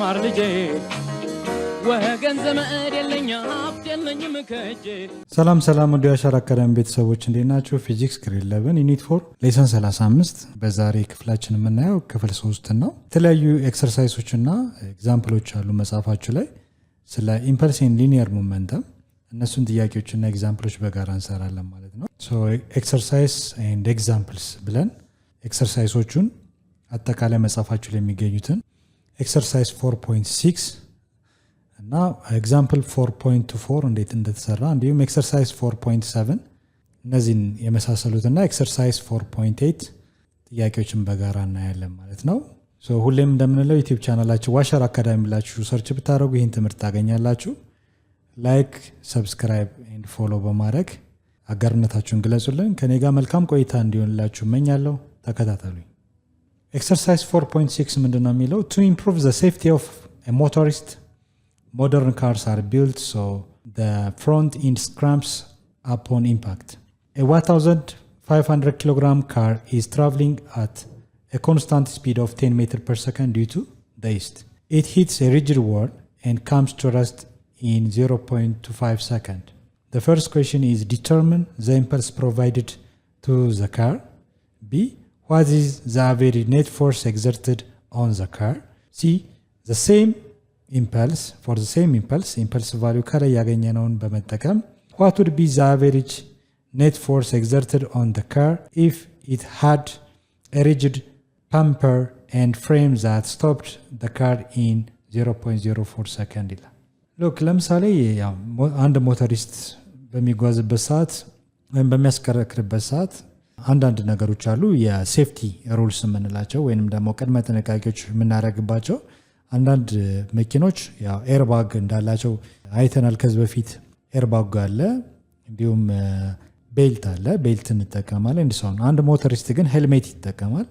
ተማር ልጄ ወገን ዘመድ የለኝ ሀብት የለኝም ከጄ ሰላም ሰላም ወዲያ ሻራ አካዳሚ ቤተሰቦች እንዴት ናችሁ? ፊዚክስ ግሬድ 11 ዩኒት 4 ሌሰን 35 በዛሬ ክፍላችን የምናየው ክፍል 3 ነው። የተለያዩ ኤክሰርሳይሶች እና ኤግዛምፕሎች አሉ መጽሐፋችሁ ላይ ስለ ኢምፐልስ ኤንድ ሊኒየር ሞመንተም እነሱን ጥያቄዎችና ኤግዛምፕሎች በጋራ እንሰራለን ማለት ነው። ሶ ኤክሰርሳይዝ ኤንድ ኤግዛምፕልስ ብለን ኤክሰርሳይሶቹን አጠቃላይ መጽሐፋችሁ ላይ የሚገኙትን ኤክሰርሳይዝ 4.6 እና ኤግዛምፕል 4.24 እንዴት እንደተሰራ እንዲሁም ኤክሰርሳይዝ 4.7 እነዚህን የመሳሰሉትና ኤክሰርሳይዝ 4.8 ጥያቄዎችን በጋራ እናያለን ማለት ነው። ሶ ሁሌም እንደምንለው ዩቲዩብ ቻናላችሁ ዋሸር አካዳሚ ብላችሁ ሰርች ብታደርጉ ይህን ትምህርት ታገኛላችሁ። ላይክ፣ ሰብስክራይብ ኤንድ ፎሎ በማድረግ አጋርነታችሁን ግለጹልን። ከኔ ጋር መልካም ቆይታ እንዲሆንላችሁ እመኛለሁ። ተከታተሉኝ። ኤክሰርሳይዝ 4.6 ምንድነው የሚለው? to improve the safety of a motorist, modern cars are built so the front end cramps upon impact. A 1,500 kilogram car is traveling at a constant speed of 10 meters per second due to the east. It hits a rigid wall and comes to rest in 0.25 seconds. The first question is determine the impulse provided to the car. B. What is the average net force exerted on the car? C. The same impulse, for the same impulse value ከላይ ያገኘነውን በመጠቀም what would be the average net force exerted on the car if it had a rigid bumper and frame that stopped the car in 0.04 second ይላል። ሎክ ለምሳሌ አንድ ሞተሪስት በሚጓዝበት ሰዓት ወይም በሚያስከረክርበት ሰዓት አንዳንድ ነገሮች አሉ የሴፍቲ ሩልስ የምንላቸው ወይንም ደግሞ ቅድመ ጥንቃቄዎች የምናደርግባቸው። አንዳንድ መኪኖች ያው ኤርባግ እንዳላቸው አይተናል ከዚህ በፊት። ኤርባግ አለ፣ እንዲሁም ቤልት አለ፣ ቤልት እንጠቀማለን እንዲሰውን። አንድ ሞተሪስት ግን ሄልሜት ይጠቀማል።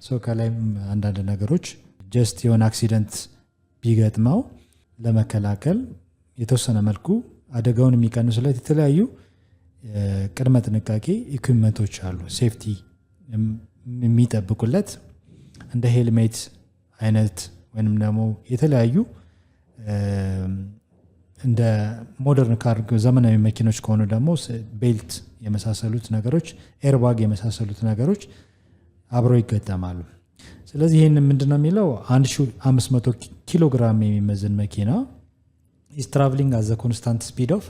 ሶ ከላይም አንዳንድ ነገሮች ጀስት የሆነ አክሲደንት ቢገጥመው ለመከላከል የተወሰነ መልኩ አደጋውን የሚቀንሱለት የተለያዩ ቅድመ ጥንቃቄ ኢኩዊፕመንቶች አሉ፣ ሴፍቲ የሚጠብቁለት እንደ ሄልሜት አይነት ወይንም ደግሞ የተለያዩ እንደ ሞደርን ካር ዘመናዊ መኪኖች ከሆኑ ደግሞ ቤልት የመሳሰሉት ነገሮች፣ ኤርባግ የመሳሰሉት ነገሮች አብረው ይገጠማሉ። ስለዚህ ይህን ምንድነው የሚለው 1500 ኪሎ ግራም የሚመዝን መኪና is traveling at the constant speed of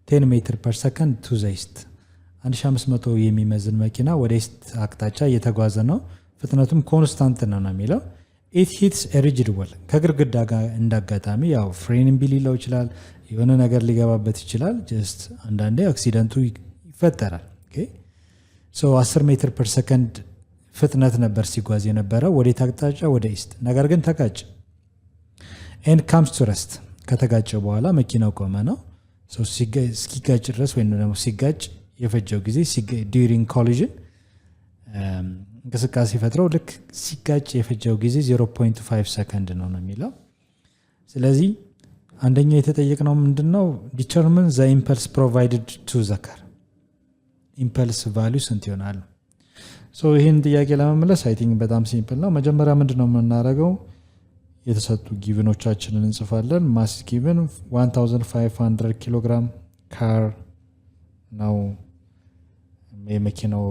10 meters per second to the east. 1500 የሚመዝን መኪና ወደ ኢስት አቅጣጫ እየተጓዘ ነው። ፍጥነቱም ኮንስታንት ነው የሚለው። it hits a rigid wall ከግድግዳ ጋር እንዳጋጣሚ ያው ፍሬንም ቢሊለው ይችላል፣ የሆነ ነገር ሊገባበት ይችላል። ጀስት አንዳንዴ አክሲደንቱ ይፈጠራል። ኦኬ ሶ 10 ሜትር ፐር ሰከንድ ፍጥነት ነበር ሲጓዝ የነበረው ወደ አቅጣጫ ወደ ኢስት። ነገር ግን ተጋጨ and comes to rest ከተጋጨ በኋላ መኪናው ቆመ ነው። ሶ ሲጋጭ ድረስ ወይም ደግሞ ሲጋጭ የፈጀው ጊዜ during collision እንቅስቃሴ ፈጥረው ልክ ሲጋጭ የፈጀው ጊዜ 0.5 ሰከንድ ነው የሚለው። ስለዚህ አንደኛ የተጠየቅነው ምንድነው? determine the impulse provided to the car. impulse value ስንት ይሆናል? ሶ ይሄን ጥያቄ ለመመለስ አይ ቲንክ በጣም ሲምፕል ነው። መጀመሪያ ምንድነው የምናደርገው? የተሰጡ ጊቭኖቻችንን እንጽፋለን። ማስ ጊቭን 1500 ኪሎ ግራም ካር ነው የመኪናው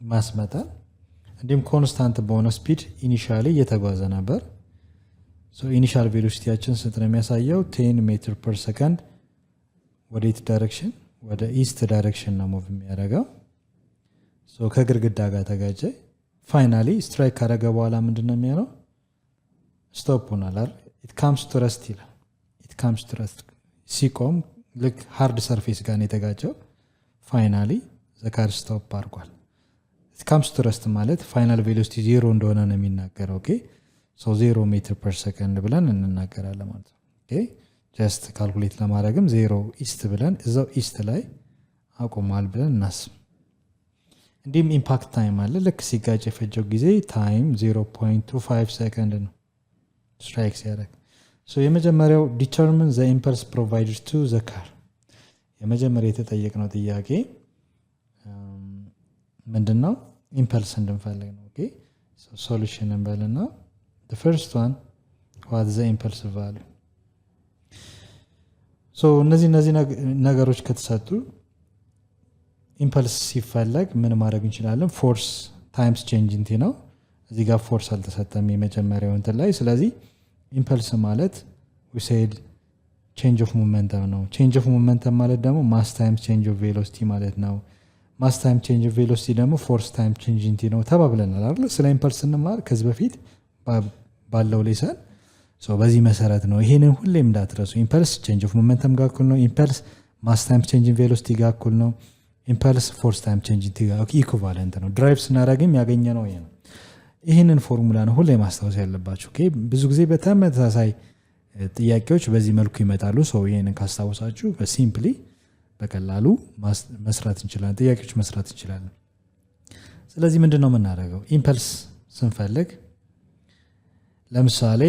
የማስመጠን፣ እንዲሁም ኮንስታንት በሆነ ስፒድ ኢኒሻሊ እየተጓዘ ነበር። ሶ ኢኒሻል ቬሎሲቲያችን ስንት ነው የሚያሳየው? 10 ሜትር ፐር ሰከንድ ወዴት ዳይሬክሽን? ወደ ኢስት ዳይሬክሽን ነው ሙቭ የሚያደርገው። ሶ ከግድግዳ ጋር ተጋጨ። ፋይናሊ ስትራይክ ካደረገ በኋላ ምንድነው የሚሆነው? ስቶፕ ሆናል። it comes to rest ይላል። it comes to rest ሲቆም ልክ ሃርድ ሰርፌስ ጋር ነው የተጋጨው። ፋይናሊ the car stop አድርጓል። it comes to rest ማለት ፋይናል ቬሎሲቲ 0 እንደሆነ ነው የሚናገረው። ኦኬ ሶ 0 ሜትር ፐር ሰከንድ ብለን እንናገራለን ማለት ነው። ኦኬ ጀስት ካልኩሌት ለማድረግም 0 ኢስት ብለን እዛው ኢስት ላይ አቆማል ብለን እናስብ። እንዲሁም ኢምፓክት ታይም አለ። ልክ ሲጋጭ የፈጀው ጊዜ ታይም 0.25 ሰከንድ ነው ስትራይክ ሲያደርግ። ሶ የመጀመሪያው determine the impulse provided to the car። የመጀመሪያ የተጠየቅነው ጥያቄ ምንድነው? ኢምፐልስ እንድንፈልግ ነው። ኦኬ ሶ ሶሉሽን እንበልና the first one what the impulse value so እነዚህ ነገሮች ከተሰጡ ኢምፐልስ ሲፈለግ ምን ማድረግ እንችላለን ፎርስ ታይምስ ቼንጅ ኢንቲ ነው እዚህ ጋር ፎርስ አልተሰጠም የመጀመሪያው እንትን ላይ ስለዚህ ኢምፐልስ ማለት we said change of momentum ነው change of momentum ማለት ደግሞ mass times change of velocity ማለት ነው mass time change of velocity ደግሞ force time change ኢንቲ ነው ተባብለናል አይደል ስለ ኢምፐልስ እንማር ከዚህ በፊት ባለው ሌሰን ሶ በዚህ መሰረት ነው ይሄንን ሁሌም እንዳትረሱ ኢምፐልስ change of momentum ጋር እኩል ነው ኢምፐልስ mass time change in velocity ጋር እኩል ነው ኢምፐልስ force time change ኢንቲ ጋር ኢኩቫለንት ነው ድራይቭ ስናደርግም ያገኘነው ይሄ ነው ይሄንን ፎርሙላ ነው ሁሌ ማስታወስ ያለባችሁ ኦኬ ብዙ ጊዜ በተመሳሳይ ጥያቄዎች በዚህ መልኩ ይመጣሉ ሶ ይሄንን ካስታወሳችሁ በሲምፕሊ በቀላሉ መስራት እንችላለን ጥያቄዎች መስራት እንችላለን ስለዚህ ምንድነው የምናደርገው ኢምፐልስ ስንፈልግ ለምሳሌ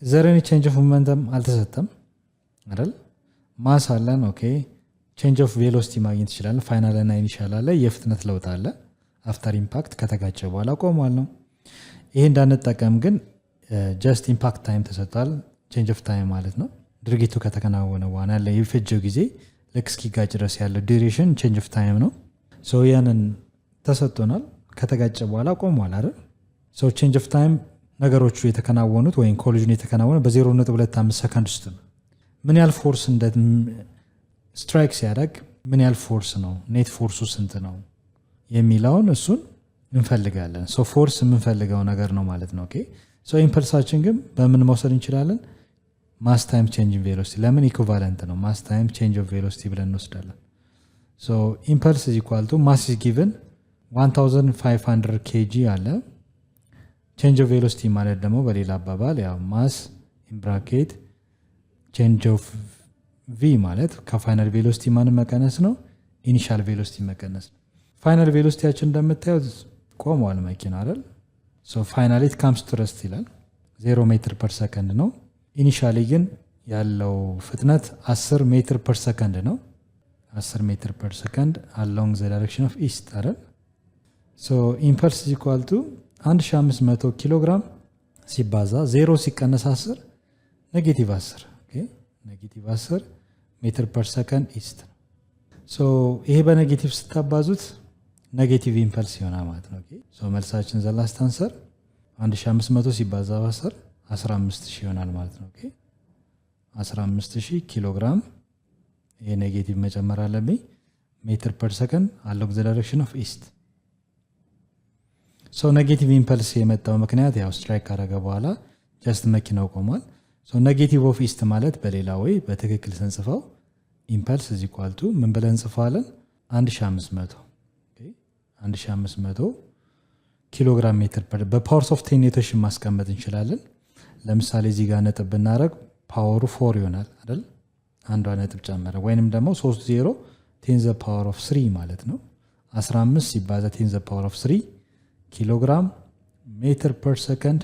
ዘረኒ ቼንጅ ኦፍ ሞመንተም አልተሰጠም አይደል ማስ አለን ኦኬ ቼንጅ ኦፍ ቬሎሲቲ ማግኘት ይችላል ፋይናል እና ኢኒሻል አለ የፍጥነት ለውጥ አለ አፍተር ኢምፓክት ከተጋጨ በኋላ ቆሟል ነው ይሄ እንዳንጠቀም ግን ጀስት ኢምፓክት ታይም ተሰጥቷል ቼንጅ ኦፍ ታይም ማለት ነው ድርጊቱ ከተከናወነ በኋላ ያለ የፈጀው ጊዜ ልክ እስኪጋጭ ድረስ ያለው ዱሬሽን ቼንጅ ኦፍ ታይም ነው ሶ ያንን ተሰጥቶናል ከተጋጨ በኋላ ቆሟል አይደል ሶ ቼንጅ ኦፍ ታይም ነገሮቹ የተከናወኑት ወይም ኮሊዥን የተከናወነ በ0.25 ሰከንድ ውስጥ ነው ምን ያህል ፎርስ እንደ ስትራይክ ሲያደርግ ምን ያህል ፎርስ ነው ኔት ፎርሱ ስንት ነው የሚለውን እሱን እንፈልጋለን ሶ ፎርስ የምንፈልገው ነገር ነው ማለት ነው ኦኬ ሶ ኢምፐልሳችን ግን በምን መውሰድ እንችላለን ማስ ታይም ቼንጅ ኢን ቬሎሲቲ ለምን ኢኩቫለንት ነው ማስ ታይም ቼንጅ ኦፍ ቬሎሲቲ ብለን እንወስዳለን ሶ ኢምፐልስ ኢዝ ኢኳል ቱ ማስ ኢዝ ጊቨን 1500 kg አለ ቼንጅ ኦፍ ቬሎሲቲ ማለት ደግሞ በሌላ አባባል ያው ማስ ኢን ብራኬት ቼንጅ ኦፍ ቪ ማለት ከፋይናል ቬሎሲቲ ማን መቀነስ ነው ኢኒሻል ቬሎሲቲ መቀነስ ነው ፋይናል ቬሎሲቲያችን እንደምታዩት ቆሟል መኪና አይደል ሶ ፋይናሊ ኢት ካምስ ቱ ረስት ይላል 0 ሜትር ፐር ሰከንድ ነው ኢኒሻሊ ግን ያለው ፍጥነት 10 ሜትር ፐር ሰከንድ ነው 10 ሜትር ፐር ሰከንድ along the direction of east አይደል ሶ ኢምፐልስ is equal to 1500 ኪሎግራም ሲባዛ 0 ሲቀነስ 10 ኔጌቲቭ 10 ኦኬ ኔጌቲቭ 10 ሜትር ፐር ሰከንድ ኢስት ሶ ይሄ በኔጌቲቭ ስታባዙት ኔጌቲቭ ኢምፐልስ ይሆናል ማለት ነው ኦኬ ሶ መልሳችን ዘ ላስት አንሰር 1500 ሲባዛ በ10 15000 ይሆናል ማለት ነው ኦኬ 15000 ኪሎግራም ይሄ ኔጌቲቭ መጨመር አለብኝ ሜትር ፐር ሰከንድ along the direction of east ሶ ኔጌቲቭ ኢምፐልስ የመጣው ምክንያት ያው ስትራይክ ካደረገ በኋላ ጀስት መኪናው ቆሟል ሶ ኔጌቲቭ ኦፍ ኢስት ማለት በሌላ ወይ በትክክል ስንጽፈው ኢምፐልስ is equal to ምን ብለን እንጽፋለን 1500 ኦኬ 1500 ኪሎግራም ሜትር ፐር በፓወርስ ኦፍ 10 ኔቶችን ማስቀመጥ እንችላለን ለምሳሌ እዚህ ጋር ነጥብ ብናረግ ፓወሩ 4 ይሆናል አይደል አንዷ ነጥብ ጨመረ ወይንም ደግሞ 30 10 the power of 3 ማለት ነው 15 ሲባዛ 10 the power of 3 ኪሎግራም ሜትር ፐር ሰከንድ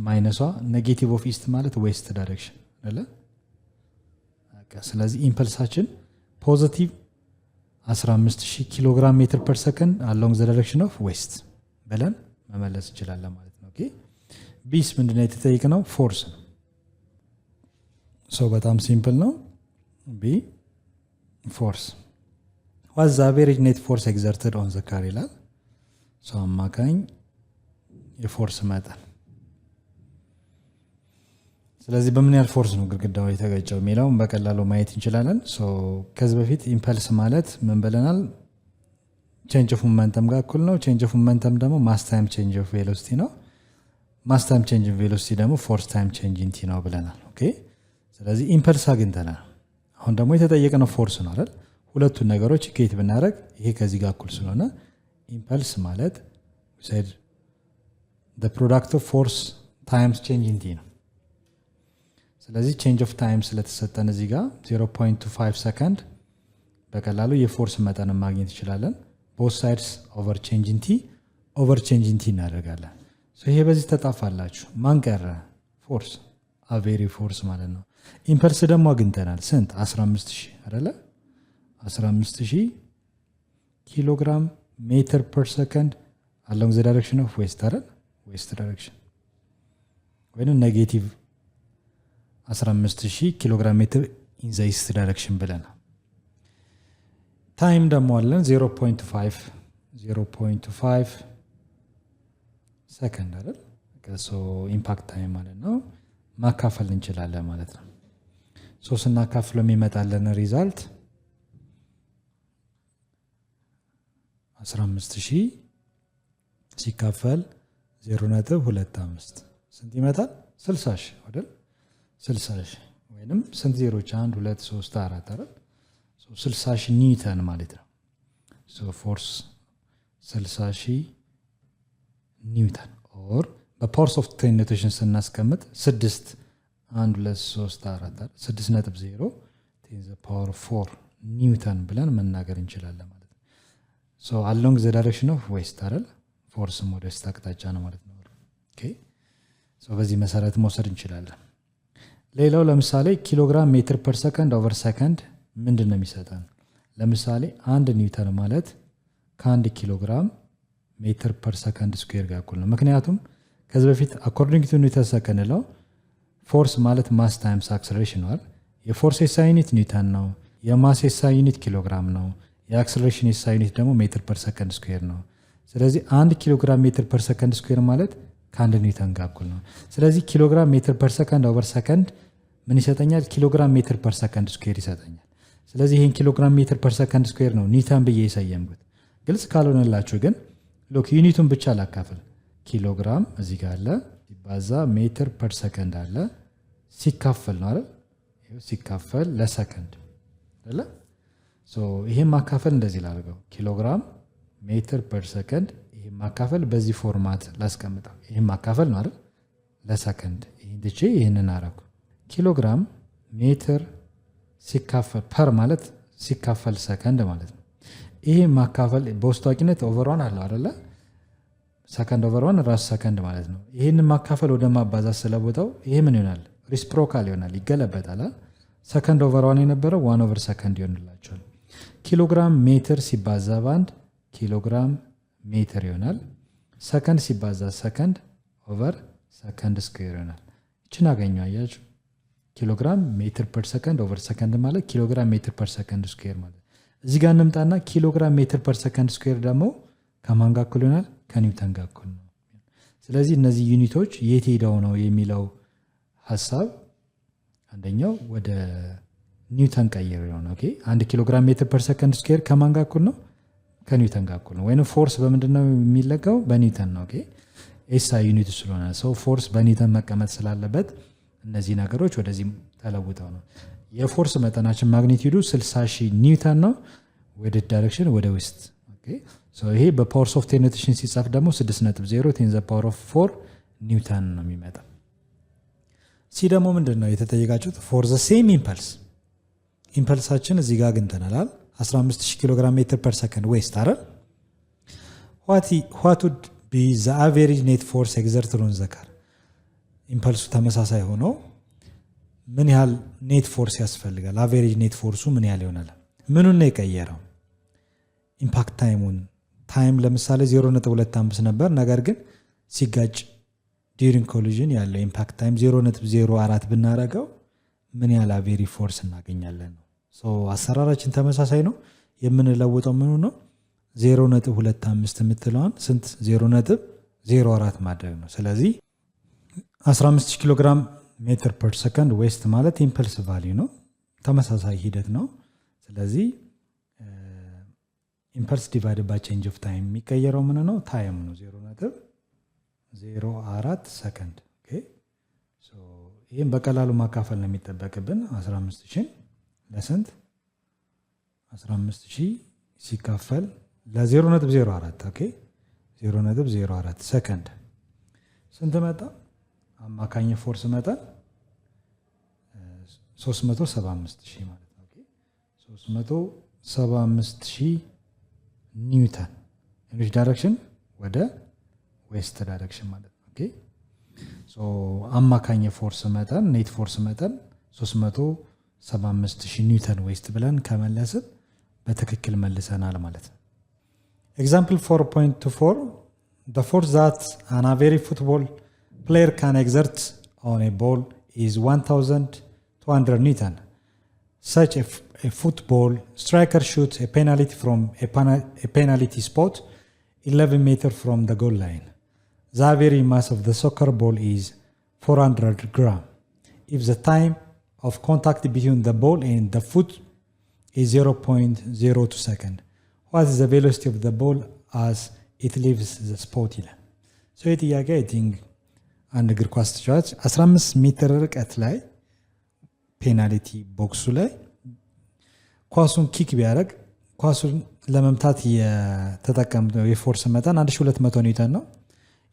ማይነሷ ኔጌቲቭ ኦፍ ኢስት ማለት ዌስት ዳይሬክሽን አይደል ስለዚህ ኢምፐልሳችን ፖዚቲቭ 15000 ኪሎግራም ሜትር ፐር ሰከንድ along the direction of west ብለን መመለስ እንችላለን ማለት ነው ኦኬ ቢስ ምንድነው የተጠየቀው ፎርስ ሶ በጣም ሲምፕል ነው ቢ ፎርስ what is the average net force exerted on the car ይላል ሶ አማካኝ የፎርስ መጠን ስለዚህ በምን ያህል ፎርስ ነው ግድግዳው የተገጨው የሚለው በቀላሉ ማየት እንችላለን ሶ ከዚህ በፊት ኢምፐልስ ማለት ምን ብለናል ቼንጅ ኦፍ ሞመንተም ጋር እኩል ነው ቼንጅ ኦፍ ሞመንተም ደግሞ ማስ ታይም ቼንጅ ኦፍ ቬሎሲቲ ነው ማስ ታይም ቼንጅ ኦፍ ቬሎሲቲ ደግሞ ፎርስ ታይም ቼንጅ ኢንቲ ነው ብለናል ኦኬ ስለዚህ ኢምፐልስ አግኝተናል አሁን ደግሞ የተጠየቀው ፎርስ ነው አይደል ሁለቱን ነገሮች ኢኩዌት ብናደርግ ይሄ ከዚህ ጋር እኩል ስለሆነ ኢምፐልስ ማለት said the product of force times change in t ነው ስለዚህ change of time ስለተሰጠን እዚህ ጋር 0.25 ሰከንድ በቀላሉ የፎርስ መጠን ማግኘት ይችላለን both sides over change in t over change in t እናደርጋለን ሶ ይሄ በዚህ ተጣፋላችሁ ማን ቀረ ፎርስ አቬሪ ፎርስ ማለት ነው ኢምፐልስ ደግሞ አግኝተናል ስንት 15000 አይደለ 15000 ኪሎግራም ሜትር ፐር ሰከንድ along the direction of west አይደል west direction ወይም ኔጌቲቭ 15000 ኪሎግራም ሜትር ኢን ዘ ኢስት ዳይሬክሽን ብለናል። ታይም ደግሞ አለን 0.5 ሰከንድ አይደል? ኢምፓክት ታይም ማለት ነው። ማካፈል እንችላለን ማለት ነው። ስናካፍለው የሚመጣለን ሪዛልት 15000 ሲካፈል 0.25 ስንት ይመጣል? 60000 አይደል? 60000 ወይንም ስንት ዜሮች 1 2 3 4 አይደል? 60000 ኒውተን ማለት ነው። ፎርስ 60000 ኒውተን ኦር በፓወርስ ኦፍ 10 ኖቴሽን ስናስቀምጥ 6 1 2 3 4 6.0 10 the power 4 ኒውተን ብለን መናገር እንችላለን ማለት ነው። along the direction of west አይደል? ፎርስ ወደ ዌስት አቅጣጫ ነው ማለት ነው። ኦኬ በዚህ መሰረት መውሰድ እንችላለን። ሌላው ለምሳሌ ኪሎግራም ሜትር ፐር ሰከንድ ኦቨር ሰከንድ ምንድን ነው የሚሰጠን? ለምሳሌ 1 ኒውተን ማለት ከ1 ኪሎግራም ሜትር ፐር ሰከንድ ስኩዌር ጋር እኩል ነው። ምክንያቱም ከዚህ በፊት አኮርዲንግ ቱ ኒውተን ሰከንድ ነው ፎርስ ማለት ማስ ታይምስ አክሰለሬሽን ነው። የፎርስ ኤስአይ ዩኒት ኒውተን ነው። የማስ ኤስአይ ዩኒት ኪሎግራም ነው። የአክሰለሬሽን ኤስአይ ዩኒት ደግሞ ሜትር ፐር ሰከንድ ስኩዌር ነው። ስለዚህ 1 ኪሎግራም ሜትር ፐር ሰከንድ ስኩዌር ማለት ከ1 ኒውተን ጋር እኩል ነው። ስለዚህ ኪሎግራም ሜትር ፐር ሰከንድ ኦቨር ሰከንድ ምን ይሰጠኛል? ኪሎግራም ሜትር ፐር ሰከንድ ስኩዌር ይሰጠኛል። ስለዚህ ይሄን ኪሎግራም ሜትር ፐር ሰከንድ ስኩዌር ነው ኒውተን ብዬ የሰየምኩት። ግልጽ ካልሆነላችሁ ግን ሎክ ዩኒቱን ብቻ ላካፍል። ኪሎግራም እዚህ ጋር አለ ሲባዛ ሜትር ፐር ሰከንድ አለ ሲካፈል ነው አይደል? ሲካፈል ለሰከንድ አይደል? ይሄን ማካፈል እንደዚህ ላድርገው ኪሎግራም ሜትር ፐር ሰከንድ። ይሄን ማካፈል በዚህ ፎርማት ላስቀምጠው። ይሄን ማካፈል ነው አይደል? ለሰከንድ ይሄን ድቼ ይሄንን አረኩ። ኪሎግራም ሜትር ሲካፈል ፐር ማለት ሲካፈል ሰከንድ ማለት ነው። ይሄ ማካፈል በውስጥ ታዋቂነት ኦቨር 1 አለው አይደለ? ሰከንድ ኦቨር 1 ራስ ሰከንድ ማለት ነው። ይሄንን ማካፈል ወደ ማባዛት ስለቦታው ይሄ ምን ይሆናል? ሪስፕሮካል ይሆናል፣ ይገለበጣል። ሰከንድ ኦቨር 1 የነበረው 1 ኦቨር ሰከንድ ይሆንላቸዋል። ኪሎግራም ሜትር ሲባዛ በአንድ ኪሎግራም ሜትር ይሆናል። ሰከንድ ሲባዛ ሰከንድ ኦቨር ሰከንድ ስኩዌር ይሆናል። እችን አገኘው አያችሁ? ኪሎግራም ሜትር ፐር ሰከንድ ኦቨር ሰከንድ ማለት ኪሎግራም ሜትር ፐር ሰከንድ ስኩዌር ማለት። እዚህ ጋር እንምጣና ኪሎግራም ሜትር ፐር ሰከንድ ስኩዌር ደግሞ ከማን ጋር እኩል ይሆናል? ከኒውተን ጋር እኩል ነው። ስለዚህ እነዚህ ዩኒቶች የት ሄደው ነው የሚለው ሐሳብ አንደኛው ወደ ኒውተን ቀይር ነው። ኦኬ 1 ኪሎግራም ሜትር ፐር ሰከንድ ስኩዌር ከማን ጋር እኩል ነው? ከኒውተን ጋር እኩል ነው። ወይንም ፎርስ በምንድነው የሚለካው? በኒውተን ነው። ኦኬ ኤስአይ ዩኒት ስለሆነ ሰው ፎርስ በኒውተን መቀመጥ ስላለበት እነዚህ ነገሮች ወደዚህ ተለውጠው ነው። የፎርስ መጠናችን ማግኒቲዩዱ 60000 ኒውተን ነው። ወደ ዳይሬክሽን ወደ ዌስት። ኦኬ ይሄ በፓወርስ ኦፍ 10 ኖቴሽን ሲጻፍ ደግሞ 6.0 10 the power of 4 ኒውተን ነው የሚመጣው። ሲ ደግሞ ምንድነው የተጠየቃችሁት? ፎር ዘ ሴም ኢምፐልስ ኢምፐልሳችን እዚህ ጋር አግኝተናል 15000 ኪሎግራም ሜትር ፐር ሰከንድ ዌስት አይደል? what would be the average net force exerted on the car? ኢምፐልሱ ተመሳሳይ ሆኖ ምን ያህል ኔት ፎርስ ያስፈልጋል? አቬሬጅ ኔት ፎርሱ ምን ያህል ይሆናል? ምኑን ነው የቀየረው? ኢምፓክት ታይሙን። ታይም ለምሳሌ 0.25 ነበር፣ ነገር ግን ሲጋጭ ዲዩሪንግ ኮሊዥን ያለው ኢምፓክት ታይም 0.04 ብናረገው ምን ያህል አቬሬጅ ፎርስ እናገኛለን ነው። አሰራራችን ተመሳሳይ ነው። የምንለውጠው ምኑ ነው? 0.25 የምትለዋን ስንት 0.04 ማድረግ ነው። ስለዚህ 15000 ኪሎግራም ሜትር ፐር ሰከንድ ዌስት ማለት ኢምፐልስ ቫልዩ ነው። ተመሳሳይ ሂደት ነው። ስለዚህ ኢምፐልስ ዲቫይድ ባይ ቼንጅ ኦፍ ታይም የሚቀየረው ምን ነው? ታይም ነው 0.04 ሰከንድ። ኦኬ ይህም በቀላሉ ማካፈል ነው የሚጠበቅብን። 15000 ለስንት 15000 ሲካፈል ለ0.04 ኦኬ 0.04 ሰከንድ ስንት መጣ? አማካኝ ፎርስ መጠን 375000 ማለት ነው። ኦኬ 375000 ኒውተን ኢን ዳይሬክሽን ወደ ዌስት ዳይሬክሽን ማለት ነው። ኦኬ አማካኝ ፎርስ መጠን ኔት ፎርስ መጠን 375000 ኒውተን ዌስት ብለን ከመለስን በትክክል መልሰናል ማለት ነው። ኤግዛምፕል 4.24 the force that an average football player can exert on a ball is 1,200 Newton. Such a football striker shoots a penalty from a penalty spot 11 meters from the goal line. The average mass of the soccer ball is 400 grams. If the time of contact between the ball and the foot is 0.02 seconds, what is the velocity of the ball as it leaves the spot? ይላል። ሶ ይህ ጥያቄ አይ ቲንክ አንድ እግር ኳስ ተጫዋች 15 ሜትር ርቀት ላይ ፔናልቲ ቦክሱ ላይ ኳሱን ኪክ ቢያደርግ ኳሱን ለመምታት የተጠቀመው የፎርስ መጠን 1200 ኒውተን ነው።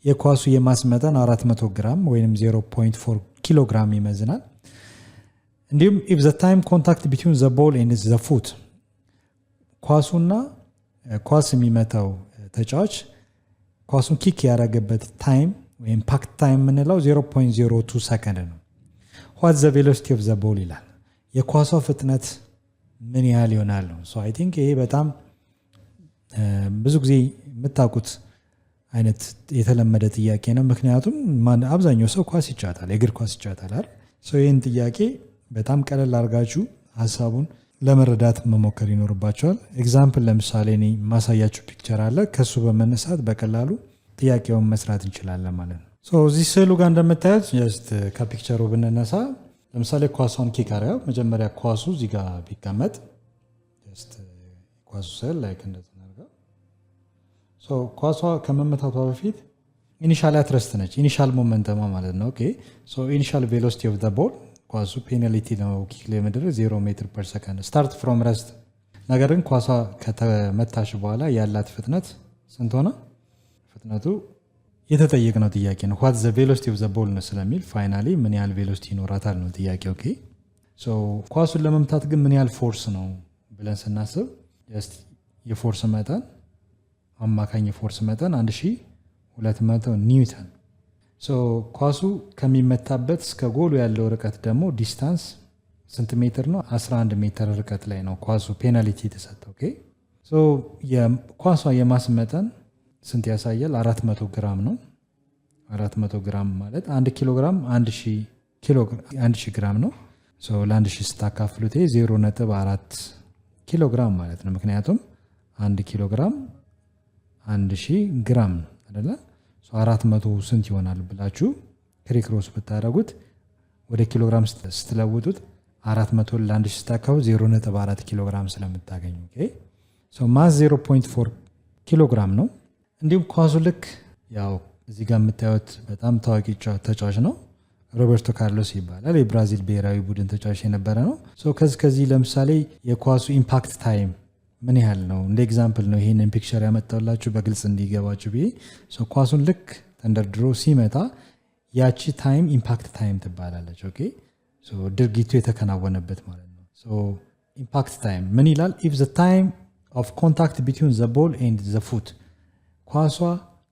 የኳሱ የማስ መጠን 400 ግራም ወይም 0.4 ኪሎ ግራም ይመዝናል። እንዲሁም if the time contact between the ball and the foot ኳሱና ኳስ የሚመታው ተጫዋች ኳሱን ኪክ ያደረገበት ታይም ወይም ኢምፓክት ታይም የምንለው 0.02 ሰከንድ ነው። what the velocity of the ball ይላል። የኳሷ ፍጥነት ምን ያህል ይሆናል ነው። so I think ይሄ በጣም ብዙ ጊዜ የምታውቁት አይነት የተለመደ ጥያቄ ነው። ምክንያቱም አብዛኛው ሰው ኳስ ይጫወታል፣ የእግር ኳስ ይጫወታል። so ይህን ጥያቄ በጣም ቀለል አድርጋችሁ ሀሳቡን ለመረዳት መሞከር ይኖርባቸዋል። ኤግዛምፕል ለምሳሌ እኔ ማሳያችሁ ፒክቸር አለ። ከሱ በመነሳት በቀላሉ ጥያቄውን መስራት እንችላለን ማለት ነው። ሶ እዚህ ስዕሉ ጋር እንደምታዩት ጀስት ከፒክቸሩ ብንነሳ ለምሳሌ ኳሷን ኪክ አረጋው። መጀመሪያ ኳሱ እዚህ ጋር ቢቀመጥ ጀስት ኳሱ ስዕል ላይክ እንደዚህ ነው። ሶ ኳሷ ከመመታቷ በፊት ኢኒሻል አትረስት ነች፣ ኢኒሻል ሞመንተማ ማለት ነው። ኦኬ ሶ ኢኒሻል ቬሎሲቲ ኦፍ ዘ ቦል ኳሱ ፔናልቲ ነው ኪክ ላይ መድረስ 0 ሜትር ፐር ሰከንድ ስታርት ፍሮም ረስት። ነገር ግን ኳሷ ከተመታሽ በኋላ ያላት ፍጥነት ስንት ሆነ? ፍጥነቱ የተጠየቅነው ጥያቄ ነው። what the velocity of the ball ነው ስለሚል ፋይናሊ ምን ያህል ቬሎሲቲ ይኖራታል ነው ጥያቄ። ኦኬ ሶ ኳሱን ለመምታት ግን ምን ያህል ፎርስ ነው ብለን ስናስብ ጀስት የፎርስ መጠን አማካኝ የፎርስ መጠን 1200 ኒውተን። ሶ ኳሱ ከሚመታበት እስከ ጎሉ ያለው ርቀት ደግሞ ዲስታንስ ስንት ሜትር ነው? 11 ሜትር ርቀት ላይ ነው ኳሱ ፔናልቲ የተሰጠው። ኦኬ ሶ የኳሷ የማስ መጠን ስንት ያሳያል? 400 ግራም ነው። 400 ግራም ማለት 1 ኪሎ ግራም 1000 ግራም ነው። ሶ ለ1000 ስታካፍሉት 0.4 ኪሎ ግራም ማለት ነው። ምክንያቱም 1 ኪሎ ግራም 1000 ግራም አይደለ? ሶ 400 ስንት ይሆናል ብላችሁ ክሪክሮስ ብታደርጉት ወደ ኪሎ ግራም ስትለውጡት 400 ለ1000 ስታካፍሉ 0.4 ኪሎ ግራም ስለምታገኙ ኦኬ ሶ ማስ 0.4 ኪሎ ግራም ነው። እንዲሁም ኳሱ ልክ ያው እዚህ ጋር የምታዩት በጣም ታዋቂ ተጫዋች ነው፣ ሮበርቶ ካርሎስ ይባላል። የብራዚል ብሔራዊ ቡድን ተጫዋች የነበረ ነው። ሶ ከዚህ ለምሳሌ የኳሱ ኢምፓክት ታይም ምን ያህል ነው? እንደ ኤግዛምፕል ነው ይሄንን ፒክቸር ያመጣላችሁ በግልጽ እንዲገባችሁ ብዬ። ሶ ኳሱን ልክ ተንደርድሮ ሲመታ ያቺ ታይም ኢምፓክት ታይም ትባላለች። ኦኬ ሶ ድርጊቱ የተከናወነበት ማለት ነው። ሶ ኢምፓክት ታይም ምን ይላል? if the time of contact between the ball and the foot ኳሷ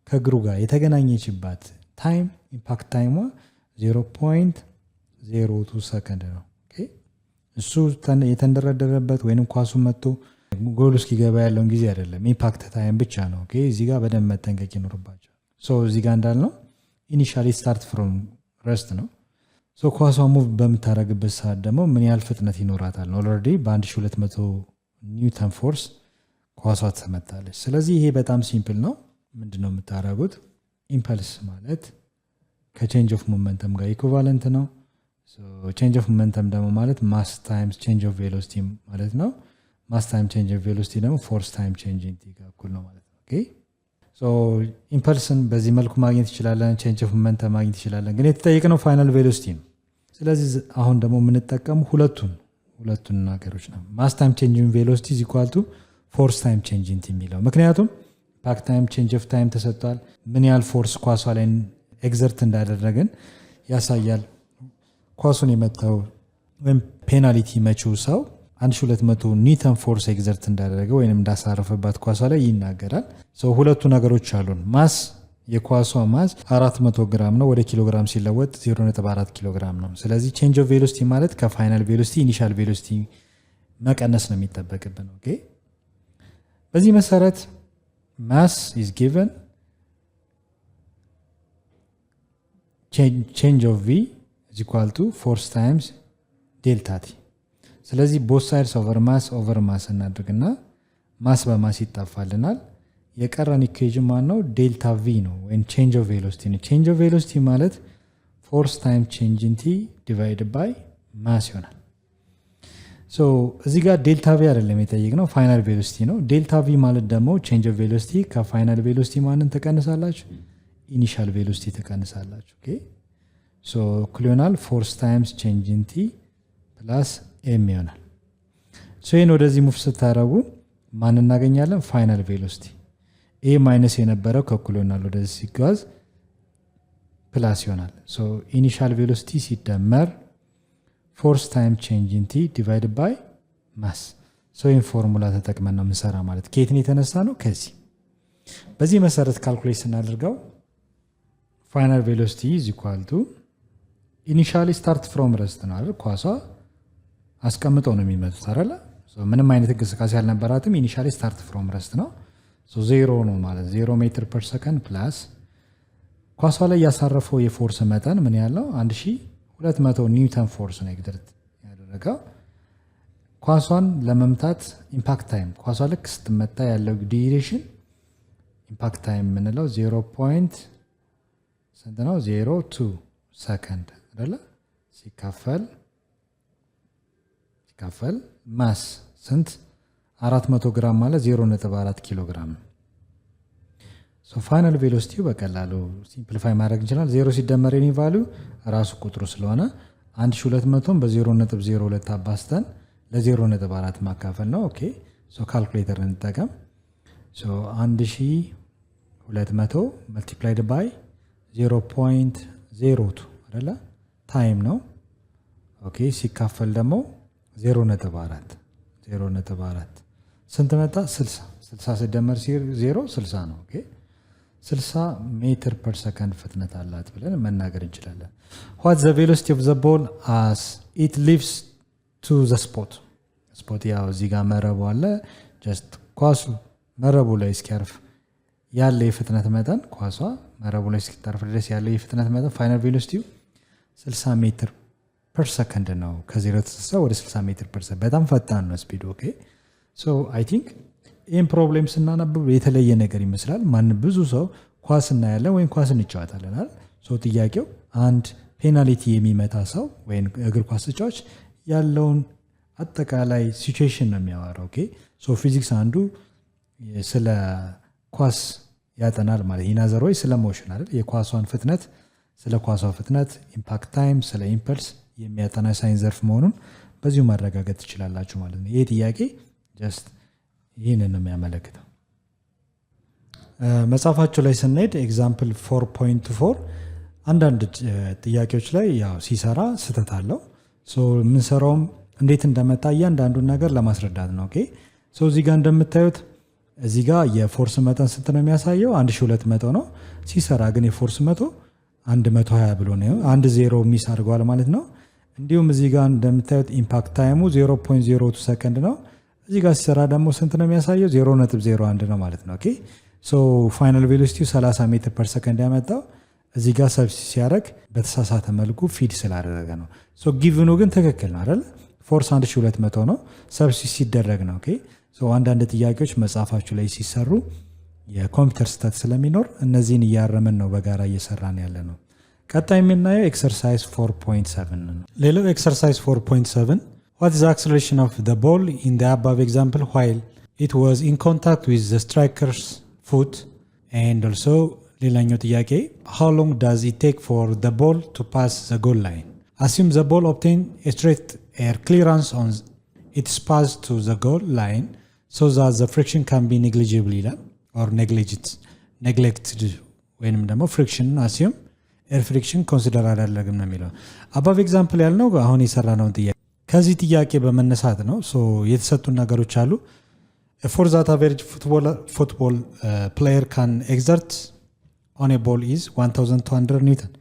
ከእግሩ ጋር የተገናኘችባት ታይም ኢምፓክት ታይሟ 0.02 ሰከንድ ነው። እሱ የተንደረደረበት ወይም ኳሱ መጥቶ ጎል እስኪገባ ያለውን ጊዜ አይደለም፣ ኢምፓክት ታይም ብቻ ነው። እዚህ ጋር በደንብ መጠንቀቅ ይኖርባቸው። እዚህ ጋር እንዳልነው ኢኒሻሊ ስታርት ፍሮም ረስት ነው። ኳሷ ሙቭ በምታደረግበት ሰዓት ደግሞ ምን ያህል ፍጥነት ይኖራታል ነው። ኦልሬዲ በ1200 ኒውተን ፎርስ ኳሷ ተመታለች። ስለዚህ ይሄ በጣም ሲምፕል ነው። ምንድነው የምታደረጉት? ኢምፐልስ ማለት ከቼንጅ ኦፍ ሞመንተም ጋር ኢኩቫለንት ነው። ቼንጅ ኦፍ ሞመንተም ደግሞ ማለት ማስ ታይምስ ቼንጅ ኦፍ ቬሎሲቲ ማለት ነው። ማስ ታይም ቼንጅ ኦፍ ቬሎሲቲ ደግሞ ፎርስ ታይም ቼንጅ ጋር እኩል ነው ማለት ነው። ኦኬ ኢምፐልስን በዚህ መልኩ ማግኘት ይችላለን፣ ቼንጅ ኦፍ ሞመንተም ማግኘት ይችላለን። ግን የተጠየቅነው ፋይናል ቬሎሲቲ ነው። ስለዚህ አሁን ደግሞ የምንጠቀሙ ሁለቱን ነገሮች ነው። ማስ ታይም ቼንጅ ኦፍ ቬሎሲቲ ኢዝ ኢኳል ቱ ፎርስ ታይም ቼንጅ የሚለው ምክንያቱም ኢምፓክት ታይም ቼንጅ ኦፍ ታይም ተሰጥቷል። ምን ያህል ፎርስ ኳሷ ላይ ኤግዘርት እንዳደረግን ያሳያል። ኳሱን የመታው ወይም ፔናልቲ መቺው ሰው 1200 ኒውተን ፎርስ ኤግዘርት እንዳደረገ ወይም እንዳሳረፈባት ኳሷ ላይ ይናገራል። ሁለቱ ነገሮች አሉን። ማስ የኳሷ ማስ 400 ግራም ነው፣ ወደ ኪሎ ግራም ሲለወጥ 0.4 ኪሎ ግራም ነው። ስለዚህ ቼንጅ ኦፍ ቬሎሲቲ ማለት ከፋይናል ቬሎሲቲ ኢኒሻል ቬሎሲቲ መቀነስ ነው የሚጠበቅብን። ኦኬ በዚህ መሰረት mass is given change of v ኢኳል ቱ ፎርስ ታይምስ ዴልታ ቲ። ስለዚህ ቦት ሳይድስ ኦቨር ማስ እናድርግና ማስ በማስ ይጣፋልናል። የቀረን ኢኩዌሽን ማን ነው? ዴልታ ቪ ነው ወይም ቼንጅ ኦፍ ቬሎሲቲ ነው። ቼንጅ ኦፍ ቬሎሲቲ ማለት ፎርስ ታይም ቼንጅ ኢን ቲ ዲቫይድ ባይ ማስ ይሆናል። ሶ እዚህ ጋር ዴልታ ቪ አይደለም የጠየቅነው ፋይናል ቬሎሲቲ ነው። ዴልታ ቪ ማለት ደግሞ ቼንጅ ኦፍ ቬሎሲቲ ከፋይናል ቬሎሲቲ ማንን ትቀንሳላችሁ? ኢኒሻል ቬሎሲቲ ትቀንሳላችሁ። ኦኬ ሶ እኩል ይሆናል ፎርስ ታይምስ ቼንጅ ኢን ቲ ፕላስ ኤም ይሆናል። ሶ ይህን ወደዚህ ሙቭ ስታደረጉ ማን እናገኛለን? ፋይናል ቬሎሲቲ። ኤ ማይነስ የነበረው ከእኩል ይሆናል ወደዚህ ሲጓዝ ፕላስ ይሆናል። ሶ ኢኒሻል ቬሎሲቲ ሲደመር ፎርስ ታይም ቼንጅ ኢን ቲ ዲቫይድ ባይ ማስ። ሶ ይህን ፎርሙላ ተጠቅመን ነው የምንሰራ ማለት ከየትን የተነሳ ነው? ከዚህ። በዚህ መሰረት ካልኩሌት ስናደርገው ፋይናል ቬሎሲቲ ኢዝ ኢኳል ቱ ኢኒሻሊ ስታርት ፍሮም ረስት ነው አይደል? ኳሷ አስቀምጠው ነው የሚመጡት አይደል? ምንም አይነት እንቅስቃሴ አልነበራትም። ኢኒሻሊ ስታርት ፍሮም ረስት ነው። ዜሮ ነው ማለት 0 ሜትር ፐር ሰከንድ ፕላስ ኳሷ ላይ ያሳረፈው የፎርስ መጠን ምን ያለው 1200 ኒውተን ፎርስ ነው ኤግዘርት ያደረገው። ኳሷን ለመምታት ኢምፓክት ታይም ኳሷ ልክ ስትመታ ያለው ዲዩሬሽን ኢምፓክት ታይም የምንለው 0 ስንት ነው? 02 ሰከንድ አይደለ? ሲካፈል ማስ ስንት 400 ግራም ማለት 0.4 ኪሎ ግራም ነው። ሶ ፋይናል ቬሎሲቲው በቀላሉ ሲምፕሊፋይ ማድረግ እንችላለን። 0 ሲደመር የኒ ቫልዩ ራሱ ቁጥሩ ስለሆነ 1200ን በ0.02 አባስተን ለ0.4 ማካፈል ነው። ኦኬ ሶ ካልኩሌተር እንጠቀም። ሶ 1200 መልቲፕላይድ ባይ 0.02 አይደለ? ታይም ነው። ኦኬ ሲካፈል ደግሞ 0.4 ስንት መጣ? 60 ሲደመር 0 60 ነው። ኦኬ 60 ሜትር ፐር ሰከንድ ፍጥነት አላት ብለን መናገር እንችላለን። ዋት ዘ ቬሎሲቲ ኦፍ ዘ ቦል አስ ኢት ሊቭስ ቱ ዘ ስፖት። ስፖት ያው እዚህ ጋር መረቡ አለ። ጀስት ኳሱ መረቡ ላይ እስኪያርፍ ያለ የፍጥነት መጠን ኳሷ መረቡ ላይ እስኪታርፍ ድረስ ያለው የፍጥነት መጠን ፋይናል ቬሎሲቲው 60 ሜትር ፐር ሰከንድ ነው። ከ0 ወደ 60 ሜትር ፐር ሰከንድ በጣም ፈጣን ነው ስፒዱ። ኦኬ ሶ አይ ቲንክ ይህን ፕሮብሌም ስናነብብ የተለየ ነገር ይመስላል። ብዙ ሰው ኳስ እናያለን ወይም ኳስ እንጫወታለን አይደል? ሶ ጥያቄው አንድ ፔናልቲ የሚመታ ሰው ወይም እግር ኳስ ተጫዋች ያለውን አጠቃላይ ሲቹዌሽን ነው የሚያወራው። ኦኬ ሶ ፊዚክስ አንዱ ስለ ኳስ ያጠናል ማለት ኢናዘር ወይ ስለ ሞሽን አይደል? የኳሷን ፍጥነት ስለ ኳሷ ፍጥነት ኢምፓክት ታይም ስለ ኢምፐልስ የሚያጠና ሳይንስ ዘርፍ መሆኑን በዚሁ ማረጋገጥ ትችላላችሁ ማለት ነው። ይህ ጥያቄ ጀስት ይህንን ነው የሚያመለክተው። መጽሐፋቸው ላይ ስንሄድ ኤግዛምፕል 4.4 አንዳንድ ጥያቄዎች ላይ ያው ሲሰራ ስህተት አለው። የምንሰራውም እንዴት እንደመጣ እያንዳንዱን ነገር ለማስረዳት ነው። ኦኬ ሶ እዚህ ጋር እንደምታዩት እዚህ ጋር የፎርስ መጠን ስንት ነው የሚያሳየው? 1200 ነው። ሲሰራ ግን የፎርስ 120 ብሎ ነው። 10 ሚስ አድርገዋል ማለት ነው። እንዲሁም እዚህ ጋር እንደምታዩት ኢምፓክት ታይሙ 0.02 ሰከንድ ነው። እዚህ ጋር ሲሰራ ደግሞ ስንት ነው የሚያሳየው? 0.01 ነው ማለት ነው። ኦኬ ሶ ፋይናል ቬሎሲቲው 30 ሜትር ፐር ሰከንድ ያመጣው እዚህ ጋር ሰብስቲት ሲያደርግ በተሳሳተ መልኩ ፊድ ስላደረገ ነው። ሶ ጊቭኑ ግን ትክክል ነው አይደል? ፎርስ 1200 ነው፣ ሰብስቲት ሲደረግ ነው። ኦኬ ሶ አንዳንድ ጥያቄዎች መጽሐፋችሁ ላይ ሲሰሩ የኮምፒውተር ስህተት ስለሚኖር እነዚህን እያረምን ነው በጋራ እየሰራን ያለ ነው። ቀጣይ የምናየው ኤክሰርሳይዝ 4.7 ነው። ሌላው ኤክሰርሳይዝ 4.7 what is the acceleration of the ball in the above example while it was in contact with the striker's foot? And also ሌላኛው ጥያቄ how long does it take for the ball to pass the goal line? Assume the ball obtain a straight air clearance on its pass to the goal line so that the friction can be negligible ይላል or neglected ወይንም ደግሞ ፍሪክሽን አሲዩም ኤር ፍሪክሽን ኮንሲደር አላደረግም ነው የሚለው። አባቭ ኤግዛምፕል ያልነው አሁን የሰራነውን ጥያቄ ከዚህ ጥያቄ በመነሳት ነው። የተሰጡ ነገሮች አሉ። for that average football player can exert on a ball is 1200 ኒውተን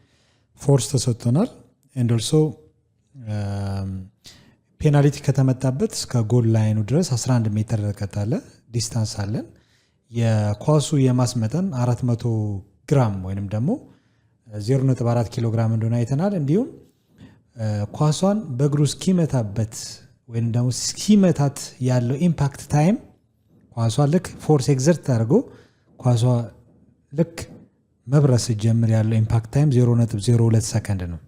ፎርስ ተሰጥቶናል። and also ፔናልቲ ከተመጣበት እስከ ጎል ላይኑ ድረስ 11 ሜትር ርቀት አለ፣ ዲስታንስ አለን። የኳሱ የማስ መጠን 400 ግራም ወይንም ደግሞ 0.4 ኪሎ ግራም እንደሆነ አይተናል። እንዲሁም ኳሷን በእግሩ እስኪመታበት ወይም ደግሞ እስኪመታት ያለው ኢምፓክት ታይም ኳሷ ልክ ፎርስ ኤግዘርት አድርጎ ኳሷ ልክ መብረስ ጀምር ያለው ኢምፓክት ታይም 0.02 ሰከንድ ነው።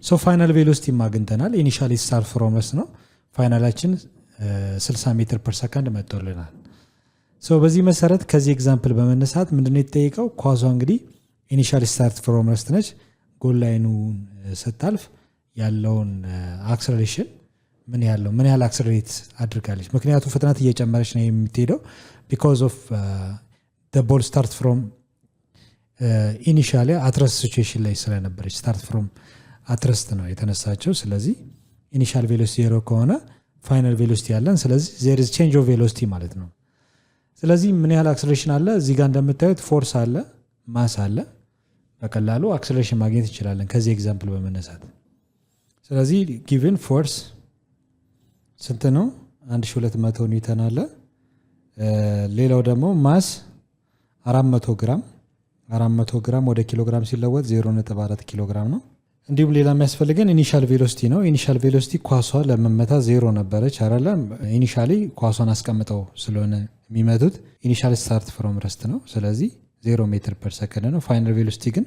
ሶ ፋይናል ቬሎሲቲ ማግኝተናል። ኢኒሻሊ ስታርት ፍሮም ረስት ነው። ፋይናላችን 60 ሜትር ፐር ሰከንድ መጥቶልናል። ሶ በዚህ መሰረት ከዚህ ኤግዛምፕል በመነሳት ምንድነው የተጠየቀው? ኳሷ እንግዲህ ኢኒሻሊ ስታርት ፍሮም ረስት ነች። ጎል ላይኑ ስታልፍ ያለውን አክሰለሬሽን ምን ያህል አክሰለሬት አድርጋለች? ምክንያቱም ፍጥነት እየጨመረች ነው የምትሄደው ቢኮዝ ኦፍ the ball start from ኢኒሻሊ አትረስት ሲቹዌሽን ላይ ስለነበረች ስታርት ፍሮም አትረስት ነው የተነሳቸው። ስለዚህ ኢኒሻል ቬሎሲቲ 0 ከሆነ ፋይናል ቬሎሲቲ ያለን፣ ስለዚህ there is change of velocity ማለት ነው። ስለዚህ ምን ያህል አክሰለሬሽን አለ? እዚህ ጋር እንደምታዩት ፎርስ አለ፣ ማስ አለ። በቀላሉ አክሰለሬሽን ማግኘት እንችላለን ከዚህ ኤግዛምፕል በመነሳት። ስለዚህ ጊቭን ፎርስ ስንት ነው? 1200 ኒውተን አለ። ሌላው ደግሞ ማስ 400 ግራም ወደ ኪሎ ግራም ሲለወጥ 0.4 ኪሎ ግራም ነው። እንዲሁም ሌላ የሚያስፈልገን ኢኒሻል ቬሎሲቲ ነው። ኢኒሻል ቬሎሲቲ ኳሷ ለመመታ 0 ነበረች አይደለም። ኢኒሻሊ ኳሷን አስቀምጠው ስለሆነ የሚመቱት ኢኒሻል ስታርት ፍሮም ረስት ነው። ስለዚህ 0 ሜትር ፐር ሰከንድ ነው። ፋይናል ቬሎሲቲ ግን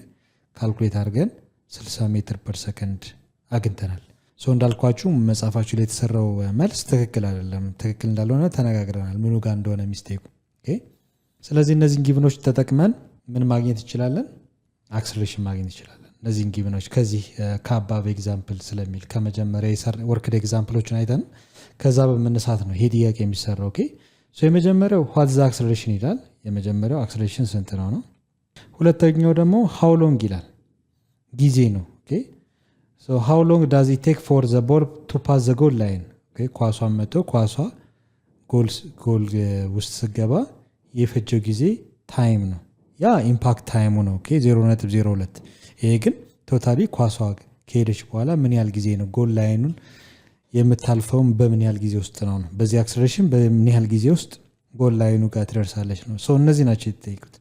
ካልኩሌት አድርገን 60 ሜትር ፐር ሰከንድ አግኝተናል። ሶ እንዳልኳችሁ መጽሐፋችሁ ላይ የተሰራው መልስ ትክክል አይደለም። ትክክል እንዳልሆነ ተነጋግረናል፣ ምኑ ጋር እንደሆነ ሚስቴኩ። ኦኬ። ስለዚህ እነዚህን ጊቭኖች ተጠቅመን ምን ማግኘት እንችላለን? አክሰለሬሽን ማግኘት እንችላለን። እነዚህን ጊቭኖች ከዚህ ከአባብ ኤግዛምፕል ስለሚል ከመጀመሪያ ወርክድ ኤግዛምፕሎችን አይተን ከዛ በመነሳት ነው ይሄ ጥያቄ የሚሰራው። ኦኬ። ሶ የመጀመሪያው ዋት ዘ አክሰለሬሽን ይላል። የመጀመሪያው አክሰለሬሽን ስንት ነው? ሁለተኛው ደግሞ ሃው ሎንግ ይላል፣ ጊዜ ነው። ኦኬ። ሶ ሃው ሎንግ ዳዝ ኢት ቴክ ፎር ዘ ቦል ቱ ፓስ ዘ ጎል ላይን። ኦኬ። ኳሷን መቶ ኳሷ ጎል ውስጥ ስገባ የፈጀው ጊዜ ታይም ነው። ያ ኢምፓክት ታይሙ ነው። ኦኬ 0.02። ይሄ ግን ቶታሊ ኳሷ ከሄደች በኋላ ምን ያህል ጊዜ ነው ጎል ላይኑን የምታልፈውም በምን ያህል ጊዜ ውስጥ ነው። በዚህ አክሰለሬሽን በምን ያህል ጊዜ ውስጥ ጎል ላይኑ ጋር ትደርሳለች ነው። ሶ እነዚህ ናቸው የተጠየቁት።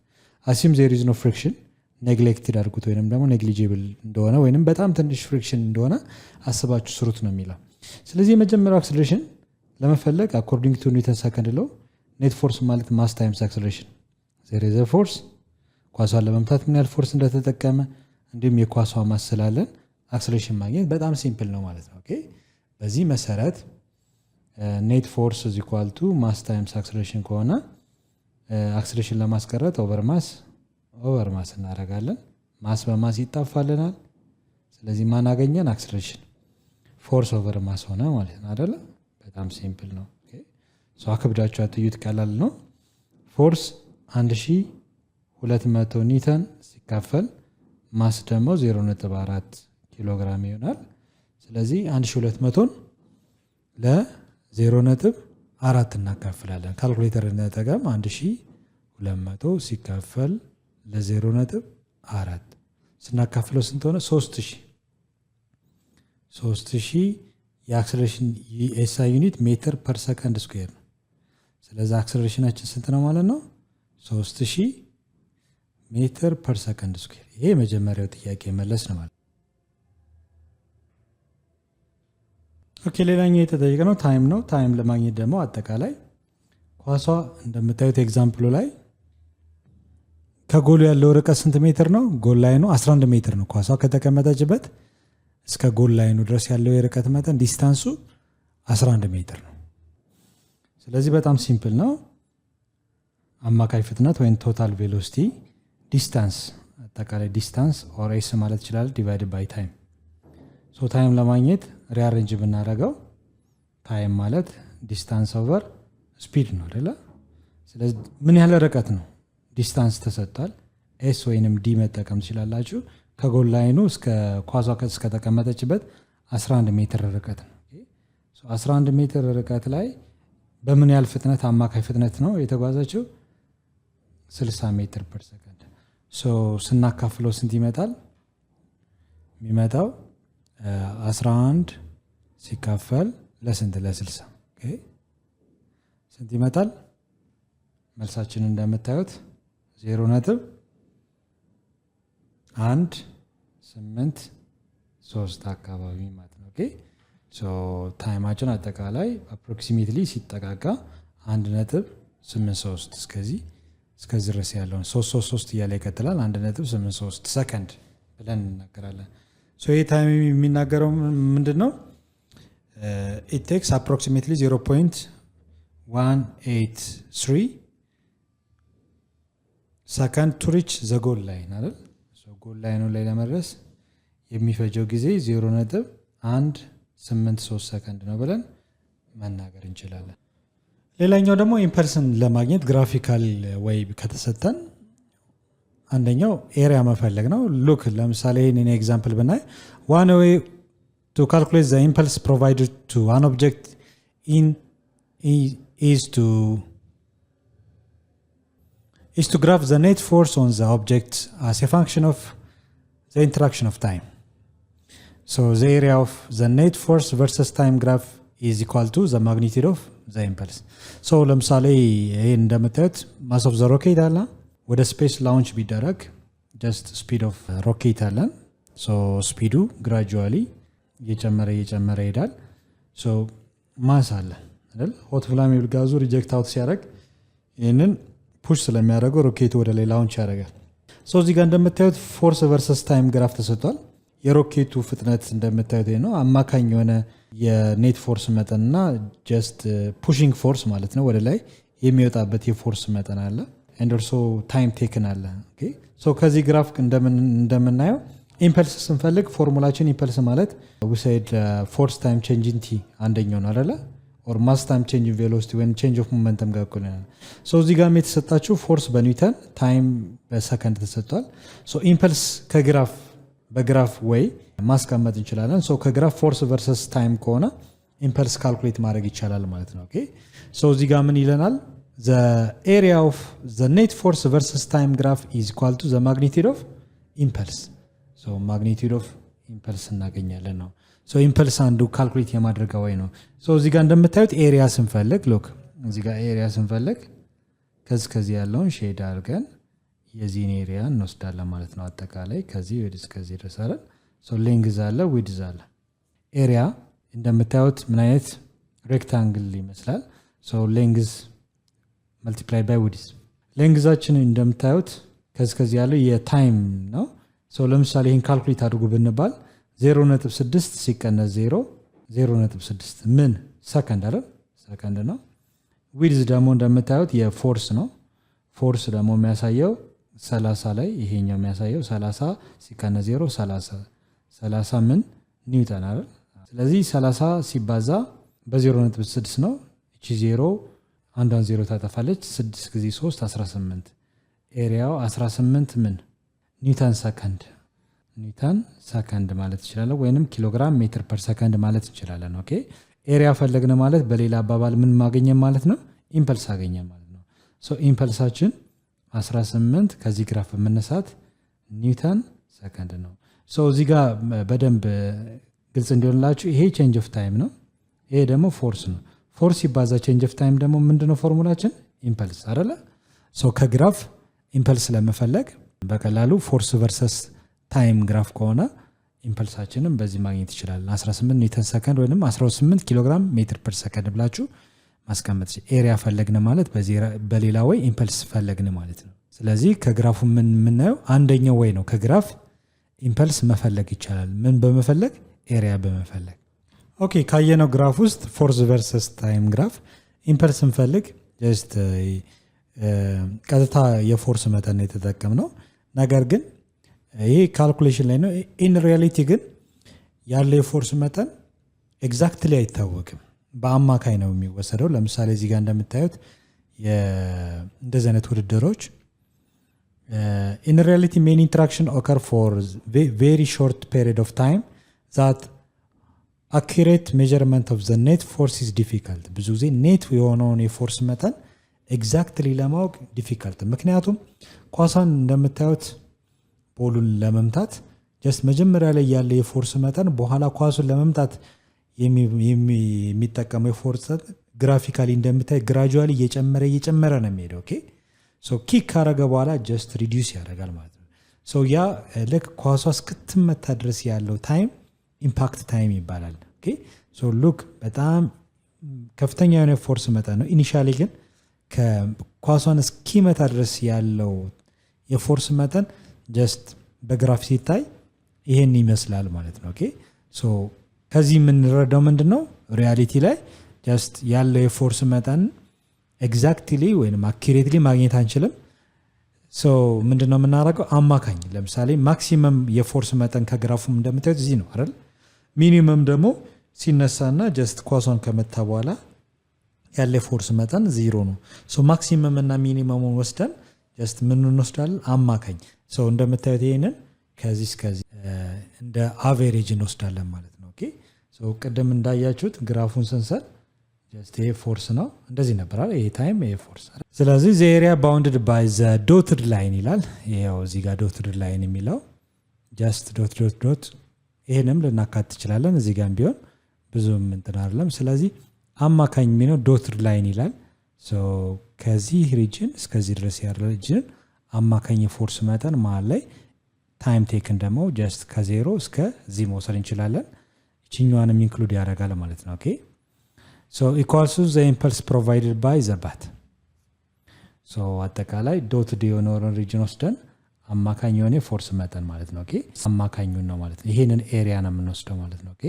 አሲም ዜር ኢዝ ኖ ፍሪክሽን ኔግሌክትድ አድርጉት ወይንም ደግሞ ኔግሊጂብል እንደሆነ ወይንም በጣም ትንሽ ፍሪክሽን እንደሆነ አስባችሁ ስሩት ነው የሚለው። ስለዚህ የመጀመሪያው አክሰለሬሽን ለመፈለግ አኮርዲንግ ቱ ኒውተን ሰከንድ ሎው ኔት ፎርስ ማለት ማስ ታይምስ አክሰለሬሽን ዜር ኢዝ ፎርስ፣ ኳሷን ለመምታት ምን ያህል ፎርስ እንደተጠቀመ እንዲሁም የኳሷ ማስ ስላለን አክሰለሬሽን ማግኘት በጣም ሲምፕል ነው ማለት ነው። ኦኬ። በዚህ መሰረት ኔት ፎርስ ኢዝ ኢኳል ቱ ማስ ታይምስ አክሰለሬሽን ከሆነ አክሰለሬሽን ለማስቀረት ኦቨር ማስ እናደርጋለን። ማስ በማስ ይጣፋልናል። ስለዚህ ማን አገኘን? አክሰለሬሽን። ፎርስ ኦቨር ማስ ሆነ ማለት ነው አይደለ? በጣም ሲምፕል ነው። ኦኬ። ሶ አክብዳችሁ አትዩት፣ ቀላል ነው። ፎርስ 1200 ኒውተን ሲካፈል ማስ ደግሞ 0.4 ኪሎ ግራም ይሆናል። ስለዚህ 1200ን ለ0.4 እናካፍላለን። ካልኩሌተር እንጠቀም። 1200 ሲካፈል ለ0.4 ስናካፍለው ስንት ሆነ? 3000 የአክሰለሬሽን ኤስአይ ዩኒት ሜትር ፐር ሰከንድ ስኩዌር ነው። ስለዚህ አክሰለሬሽናችን ስንት ነው ማለት ነው? 3000 ሜትር ፐር ሰከንድ ስኩዌር። ይሄ የመጀመሪያው ጥያቄ መለስ ነው ማለት። ኦኬ። ሌላኛው የተጠየቀው ታይም ነው። ታይም ለማግኘት ደግሞ አጠቃላይ ኳሷ እንደምታዩት ኤግዛምፕሉ ላይ ከጎሉ ያለው ርቀት ስንት ሜትር ነው? ጎል ላይኑ 11 ሜትር ነው። ኳሷ ከተቀመጠችበት እስከ ጎል ላይኑ ድረስ ያለው የርቀት መጠን ዲስታንሱ 11 ሜትር ነው። ስለዚህ በጣም ሲምፕል ነው። አማካይ ፍጥነት ወይም ቶታል ቬሎሲቲ ዲስታንስ፣ አጠቃላይ ዲስታንስ ኦር ኤስ ማለት ይችላል ዲቫይድ ባይ ታይም። ሶ ታይም ለማግኘት ሪአሬንጅ ብናደርገው ታይም ማለት ዲስታንስ ኦቨር ስፒድ ነው አይደለ? ስለዚህ ምን ያህል ርቀት ነው? ዲስታንስ ተሰጥቷል። ኤስ ወይንም ዲ መጠቀም ትችላላችሁ። ከጎል ላይኑ እስከ ኳሷ እስከተቀመጠችበት 11 ሜትር ርቀት ነው። 11 ሜትር ርቀት ላይ በምን ያህል ፍጥነት አማካይ ፍጥነት ነው የተጓዘችው? 60 ሜትር ፐር ሰከንድ። ስናካፍለው ስንት ይመጣል? የሚመጣው 11 ሲካፈል ለስንት? ለ60 ስንት ይመጣል? መልሳችን እንደምታዩት 0.187 3 አካባቢ ማለት ነው። ኦኬ ሶ ታይማችን አጠቃላይ አፕሮክሲሜትሊ ሲጠጋጋ 1.83 እስከዚህ ድረስ ያለውን 333 እያለ ይቀጥላል። 1.83 ሰከንድ ብለን እናገራለን። ሶ ይህ ታይም የሚናገረው ምንድን ነው? it takes approximately 0.183 ሰከንድ to reach the goal line አይደል? ሶ ጎል ላይኑ ላይ ለመድረስ የሚፈጀው ጊዜ 0.183 ሰከንድ ነው ብለን መናገር እንችላለን። ሌላኛው ደግሞ ኢምፐልስን ለማግኘት ግራፊካል ወይ ከተሰጠን አንደኛው ኤሪያ መፈለግ ነው። ሉክ ለምሳሌ ይህንን ኤግዛምፕል ብናይ one way to calculate the impulse provided to an object is to graph the net force on the object as a function of the interaction of time. So the area of the net force versus time graph is equal to the magnitude of the impulse. So ለምሳሌ ይሄን እንደምታዩት ማስ ኦፍ ዘ ሮኬት አለ ወደ ስፔስ ላውንች ቢደረግ ጀስት ስፒድ ኦፍ ሮኬት አለን። ሶ ስፒዱ ግራጁዋሊ እየጨመረ ይሄዳል። ሶ ማስ አለ አይደል? ሆት ፍላሜብል ጋዙ ሪጀክት አውት ሲያደርግ ይህንን ፑሽ ስለሚያደርገው ሮኬቱ ወደ ላይ ላውንች ያደርጋል። ሶ እዚህ ጋር እንደምታዩት ፎርስ ቨርሰስ ታይም ግራፍ ተሰጥቷል። የሮኬቱ ፍጥነት እንደምታዩት ነው። አማካኝ የሆነ የኔት ፎርስ መጠንና ጀስት ፑሽንግ ፎርስ ማለት ነው ወደ ላይ የሚወጣበት የፎርስ መጠን አለ። ኤንድ ኦልሶ ታይም ቴክን አለ። ኦኬ ሶ ከዚህ ግራፍ እንደምናየው ኢምፐልስ ስንፈልግ ፎርሙላችን ኢምፐልስ ማለት ዊሳይድ ፎርስ ታይም ቼንጅ ኢን ቲ አንደኛው ነው አይደለ? ኦር ማስ ታይም ቼንጅ ኢን ቬሎሲቲ ወይም ቼንጅ ኦፍ ሞመንተም ጋር እኩል ነው። ሶ እዚህ ጋር የተሰጣችሁ ፎርስ በኒውተን ታይም በሰከንድ ተሰጥቷል። ሶ ኢምፐልስ በግራፍ ወይ ማስቀመጥ እንችላለን። ሶ ከግራፍ ፎርስ ቨርሰስ ታይም ከሆነ ኢምፐልስ ካልኩሌት ማድረግ ይቻላል ማለት ነው። ኦኬ ሶ እዚህ ጋር ምን ይለናል? the area of the net force versus time graph is equal to the magnitude of impulse. so magnitude of impulse እናገኛለን ነው። so impulse አንዱ ካልኩሌት የማድረግ ወይ ነው። so እዚህ ጋር እንደምታዩት ኤሪያ ስንፈልግ ሎክ እዚህ ጋር ኤሪያ ስንፈልግ ከዚህ ያለውን ሼድ አድርገን የዚህን ኤሪያ እንወስዳለን ማለት ነው። አጠቃላይ ከዚህ ወደ እስከዚህ ድረስ አይደል? so ሌንግዝ አለ ዊድዝ አለ። ኤሪያ እንደምታዩት ምን አይነት ሬክታንግል ይመስላል። so ሌንግዝ multiplied by width ሌንግዛችን እንደምታዩት ከዚህ ያለው የታይም ነው። so ለምሳሌ ይሄን ካልኩሌት አድርጉ ብንባል 0.6 ሲቀነስ 0.6 ምን ሰከንድ አይደል? ሰከንድ ነው። ዊድዝ ደግሞ እንደምታዩት የፎርስ ነው። ፎርስ ደግሞ የሚያሳየው 30 ላይ ይሄኛው የሚያሳየው 30 ሲቀነስ 0 30 ምን ኒውተን አይደል? ስለዚህ 30 ሲባዛ በ0.6 ነው። እቺ 0 አንዷን 0 ታጠፋለች። 6 ጊዜ 3 18 ኤሪያው 18 ምን ኒውተን ሰከንድ ማለት እንችላለን፣ ወይንም ኪሎግራም ሜትር ፐር ሰከንድ ማለት እንችላለን። ኦኬ ኤሪያ ፈለግን ማለት በሌላ አባባል ምን ማገኘን ማለት ነው? ኢምፐልስ አገኘን ማለት ነው። ሶ ኢምፐልሳችን 18 ከዚህ ግራፍ በመነሳት ኒውተን ሰከንድ ነው። ሶ እዚህ ጋር በደንብ ግልጽ እንዲሆንላችሁ ይሄ ቼንጅ ኦፍ ታይም ነው፣ ይሄ ደግሞ ፎርስ ነው። ፎርስ ሲባዛ ቼንጅ ኦፍ ታይም ደግሞ ምንድነው ፎርሙላችን? ኢምፐልስ አይደለ? ሶ ከግራፍ ኢምፐልስ ለመፈለግ በቀላሉ ፎርስ ቨርሰስ ታይም ግራፍ ከሆነ ኢምፐልሳችንን በዚህ ማግኘት ይችላል። 18 ኒውተን ሰከንድ ወይንም 18 ኪሎግራም ሜትር ፐር ሰከንድ ብላችሁ ማስቀመጥ። ኤሪያ ፈለግን ማለት በሌላ ወይ ኢምፐልስ ፈለግን ማለት ነው። ስለዚህ ከግራፉ ምን የምናየው አንደኛው ወይ ነው። ከግራፍ ኢምፐልስ መፈለግ ይቻላል። ምን በመፈለግ? ኤሪያ በመፈለግ። ኦኬ ካየነው ግራፍ ውስጥ ፎርስ ቨርሰስ ታይም ግራፍ ኢምፐልስ እንፈልግ ጀስት ቀጥታ የፎርስ መጠን የተጠቀምነው ነገር ግን ይሄ ካልኩሌሽን ላይ ነው። ኢን ሪያሊቲ ግን ያለው የፎርስ መጠን ኤግዛክትሊ አይታወቅም፣ በአማካይ ነው የሚወሰደው። ለምሳሌ እዚህ ጋር እንደምታዩት እንደዚህ አይነት ውድድሮች ኢን ሪያሊቲ ሜን ኢንተራክሽን ኦከር ፎር ቬሪ ሾርት ፔሪድ ኦፍ ታይም ዛት አኪሬት ሜዠርመንት ኦፍ ዘ ኔት ፎርስ ኢዝ ዲፊካልት። ብዙ ጊዜ ኔት የሆነውን የፎርስ መጠን ኤግዛክትሊ ለማወቅ ዲፊካልት። ምክንያቱም ኳሷን እንደምታዩት ቦሉን ለመምታት ጀስት መጀመሪያ ላይ ያለ የፎርስ መጠን በኋላ ኳሱን ለመምታት የሚጠቀመው የፎርስ ግራፊካሊ እንደምታይ ግራጁዋሊ እየጨመረ ነው የሚሄደው። ኦኬ ሶ ኪክ ካረገ በኋላ ጀስት ሪዲዩስ ያደርጋል ማለት ነው። ሶ ያ ልክ ኳሷ እስክትመታ ድረስ ያለው ታይም ኢምፓክት ታይም ይባላል። ኦኬ ሶ ሉክ በጣም ከፍተኛ የሆነ ፎርስ መጠን ነው። ኢኒሻሊ ግን ከኳሷን እስኪመታ ድረስ ያለው የፎርስ መጠን ጀስት በግራፍ ሲታይ ይሄን ይመስላል ማለት ነው። ኦኬ ሶ ከዚህ የምንረዳው ምንድን ነው? ሪያሊቲ ላይ ጀስት ያለው የፎርስ መጠን ኤግዛክትሊ ወይም አኪሬትሊ ማግኘት አንችልም። ሶ ምንድን ነው የምናደርገው? አማካኝ ለምሳሌ ማክሲመም የፎርስ መጠን ከግራፉም እንደምታዩት እዚህ ነው አይደል? ሚኒመም ደግሞ ሲነሳና ጀስት ኳሷን ከመታ በኋላ ያለ የፎርስ መጠን 0 ነው። ሶ ማክሲመም እና ሚኒመሙን ወስደን ጀስት ምን እንወስዳለን? አማካኝ። ሶ እንደምታዩት ይሄንን ከዚህ እስከዚህ እንደ አቬሬጅ እንወስዳለን ማለት ነው። ኦኬ ሶ ቅድም እንዳያችሁት ግራፉን ስንሰል ጀስት ይሄ ፎርስ ነው እንደዚህ ነበር አይደል? ይሄ ታይም ይሄ ፎርስ። ስለዚህ ዘ ኤሪያ ባውንድድ ባይ ዘ ዶትድ ላይን ይላል። ይሄው እዚህ ጋር ዶትድ ላይን የሚለው ጀስት ዶት ዶት ዶት ይሄንም ልናካት እንችላለን። እዚህ ጋር ቢሆን ብዙም እንትን አይደለም። ስለዚህ አማካኝ የሚለው ዶትድ ላይን ይላል። ሶ ከዚህ ሪጅን እስከዚህ ድረስ ያለው ሪጅን አማካኝ የፎርስ መጠን መሀል ላይ ታይም ቴክን ደግሞ ጀስት ከ0 እስከዚህ መውሰድ እንችላለን። ይችኛዋንም ኢንክሉድ ያደርጋል ማለት ነው። ኦኬ ሶ ኢኳልስ ቱ ዘ ኢምፐልስ ፕሮቫይድድ ባይ ዘ ባት። ሶ አጠቃላይ ዶትድ የሆነውን ሪጅን ወስደን አማካኝ የሆነ ፎርስ መጠን ማለት ነው። ኦኬ አማካኙን ነው ማለት ነው። ይሄንን ኤሪያ ነው የምንወስደው ማለት ነው። ኦኬ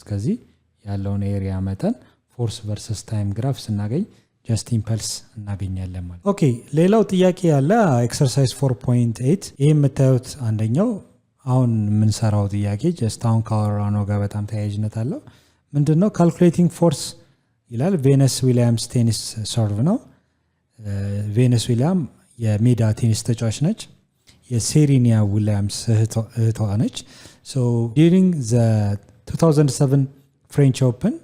ከዚህ ያለውን ኤሪያ መጠን ፎርስ ቨርሰስ ታይም ግራፍ ስናገኝ ጀስት ኢምፐልስ እናገኛለን ማለት። ኦኬ ሌላው ጥያቄ ያለ ኤክሰርሳይዝ 4.8 ይህ የምታዩት አንደኛው አሁን የምንሰራው ጥያቄ ጀስት አሁን ካወራነው ጋር በጣም ተያያዥነት አለው። ምንድነው? ካልኩሌቲንግ ፎርስ ይላል። ቬነስ ዊሊያምስ ቴኒስ ሰርቭ ነው። ቬነስ ዊሊያም የሜዳ ቴኒስ ተጫዋች ነች። የሴሪኒያ ዊሊያምስ እህቷ ነች። ሶ ዲሪንግ ዘ 2007 ፍሬንች ኦፕን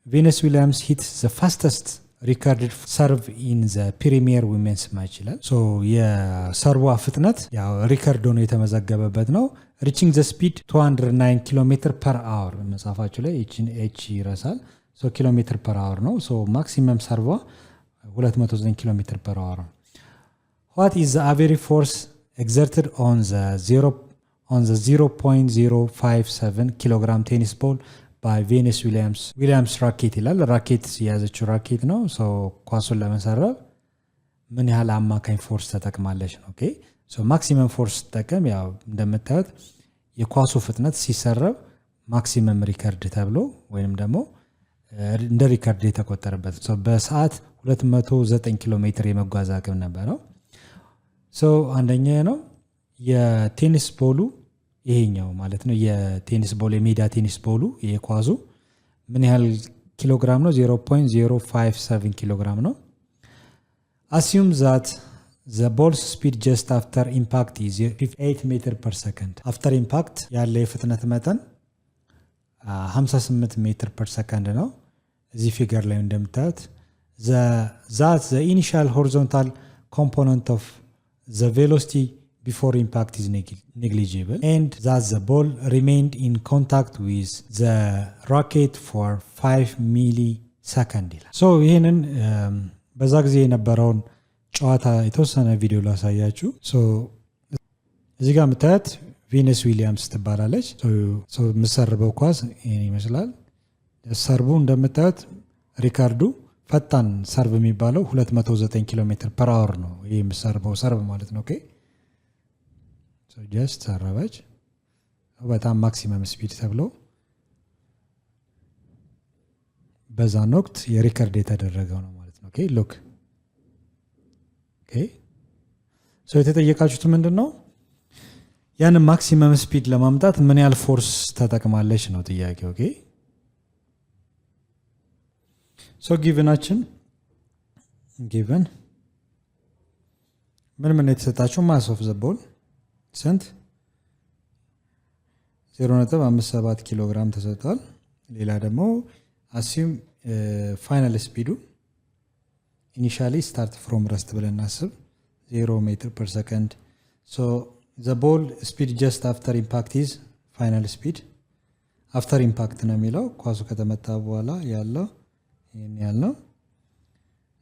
ቬነስ ዊሊያምስ ሂት ዘ ፋስተስት ሪካርድድ ሰርቭ ኢን ዘ ፕሪሚየር ዊሜንስ ማች ይላል። ሶ የሰርቧ ፍጥነት ያው ሪከርድ ሆኖ የተመዘገበበት ነው። ሪቺንግ ዘ ስፒድ 209 ኪሎ ሜትር ፐር አወር መጻፋችሁ ላይ ኤች ይረሳል። ሶ ኪሎ ሜትር ፐር አወር ነው። ሶ ማክሲመም ሰርቧ 209 ኪሎ ሜትር ፐር አወር ነው። ዋት ኢዝ ዘ አቨሬጅ ፎርስ ኤግዘርትድ ኦን ዘ 0.057 ኪሎግራም ቴኒስ ቦል ባይ ቬነስ ዊሊያምስ ራኬት ይላል። ራኬት የያዘችው ራኬት ነው። ኳሱን ለመሰረብ ምን ያህል አማካኝ ፎርስ ተጠቅማለች ነው። ኦኬ ሶ ማክሲመም ፎርስ ተጠቀም ያው እንደምታዩት የኳሱ ፍጥነት ሲሰረብ ማክሲመም ሪከርድ ተብሎ ወይንም ደግሞ እንደ ሪከርድ የተቆጠረበት በሰዓት 209 ኪሎ ሜትር የመጓዝ አቅም ነበረው። ሶ አንደኛ ነው የቴኒስ ቦሉ ይሄኛው ማለት ነው። የቴኒስ ቦል የሜዳ ቴኒስ ቦሉ የኳዙ ምን ያህል ኪሎግራም ነው? 0.057 ኪሎግራም ነው። አሲዩም ዛት ዘ ቦልስ ስፒድ ጀስት አፍተር ኢምፓክት ኢዝ 58 ሜትር ፐር ሰከንድ። አፍተር ኢምፓክት ያለ የፍጥነት መጠን 58 ሜትር ፐር ሰከንድ ነው። እዚህ ፊገር ላይ እንደምታዩት ዛት ዘ ኢኒሻል ሆሪዞንታል ኮምፖነንት ኦፍ ዘ ቬሎሲቲ before impact is negligible and that the ball remained in contact with the racket for 5 millisecond ይላል። ሶ ይሄንን በዛ ጊዜ የነበረውን ጨዋታ የተወሰነ ቪዲዮ ላሳያችሁ። ሶ እዚህ ጋር የምታዩት ቬነስ ዊሊያምስ ትባላለች። ሶ የምትሰርበው ኳስ ይሄን ይመስላል። ሰርቡ እንደምታዩት ሪካርዱ ፈጣን ሰርቭ የሚባለው 209 ኪሎ ሜትር ፐር አወር ነው። ይሄ የምትሰርበው ሰርቭ ማለት ነው። ኦኬ ጀስት ሰረበች። በጣም ማክሲመም ስፒድ ተብሎ በዛን ወቅት የሪከርድ የተደረገው ነው ማለት ነው። ኦኬ ሉክ ኦኬ ሶ የተጠየቃችሁት ምንድን ነው? ያንን ማክሲመም ስፒድ ለማምጣት ምን ያህል ፎርስ ተጠቅማለች ነው ጥያቄ። ኦኬ ሶ ጊቭናችን ጊቭን ምን የተሰጣችሁ ማስ ኦፍ ዘ ቦል ስንት 0.57 ኪሎ ግራም ተሰጥቷል። ሌላ ደግሞ አሲዩም ፋይናል ስፒዱ ኢኒሻሊ ስታርት ፍሮም ረስት ብለን እናስብ 0 ሜትር ፐር ሰከንድ። ሶ ዘ ቦል ስፒድ ጀስት አፍተር ኢምፓክት ኢዝ ፋይናል ስፒድ አፍተር ኢምፓክት ነው የሚለው ኳሱ ከተመታ በኋላ ያለው ይሄን ያለው።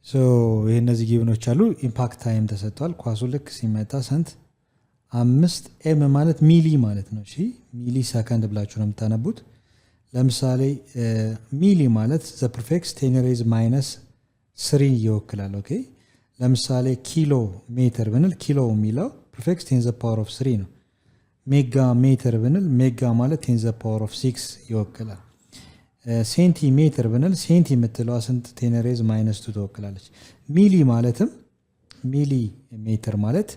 ሶ ይሄ እነዚህ ጊቭኖች አሉ። ኢምፓክት ታይም ተሰጥቷል። ኳሱ ልክ ሲመታ ስንት 5 ኤም ማለት ሚሊ ማለት ነው። እሺ ሚሊ ሰከንድ ብላችሁ ነው የምታነቡት። ለምሳሌ ሚሊ ማለት ዘ ፕሪፊክስ 10 ሬዝ ማይነስ 3 ይወክላል። ኦኬ ለምሳሌ ኪሎ ሜትር ብንል ኪሎ የሚለው ፕሪፊክስ 10 ዘ ፓወር ኦፍ 3 ነው። ሜጋ ሜትር ብንል ሜጋ ማለት 10 ዘ ፓወር ኦፍ 6 ይወክላል። ሴንቲሜትር ብንል ሴንቲ የምትለዋ ስንት 10 ሬዝ ማይነስ 2 ትወክላለች። ሚሊ ማለትም ሚሊ ሜትር ማለት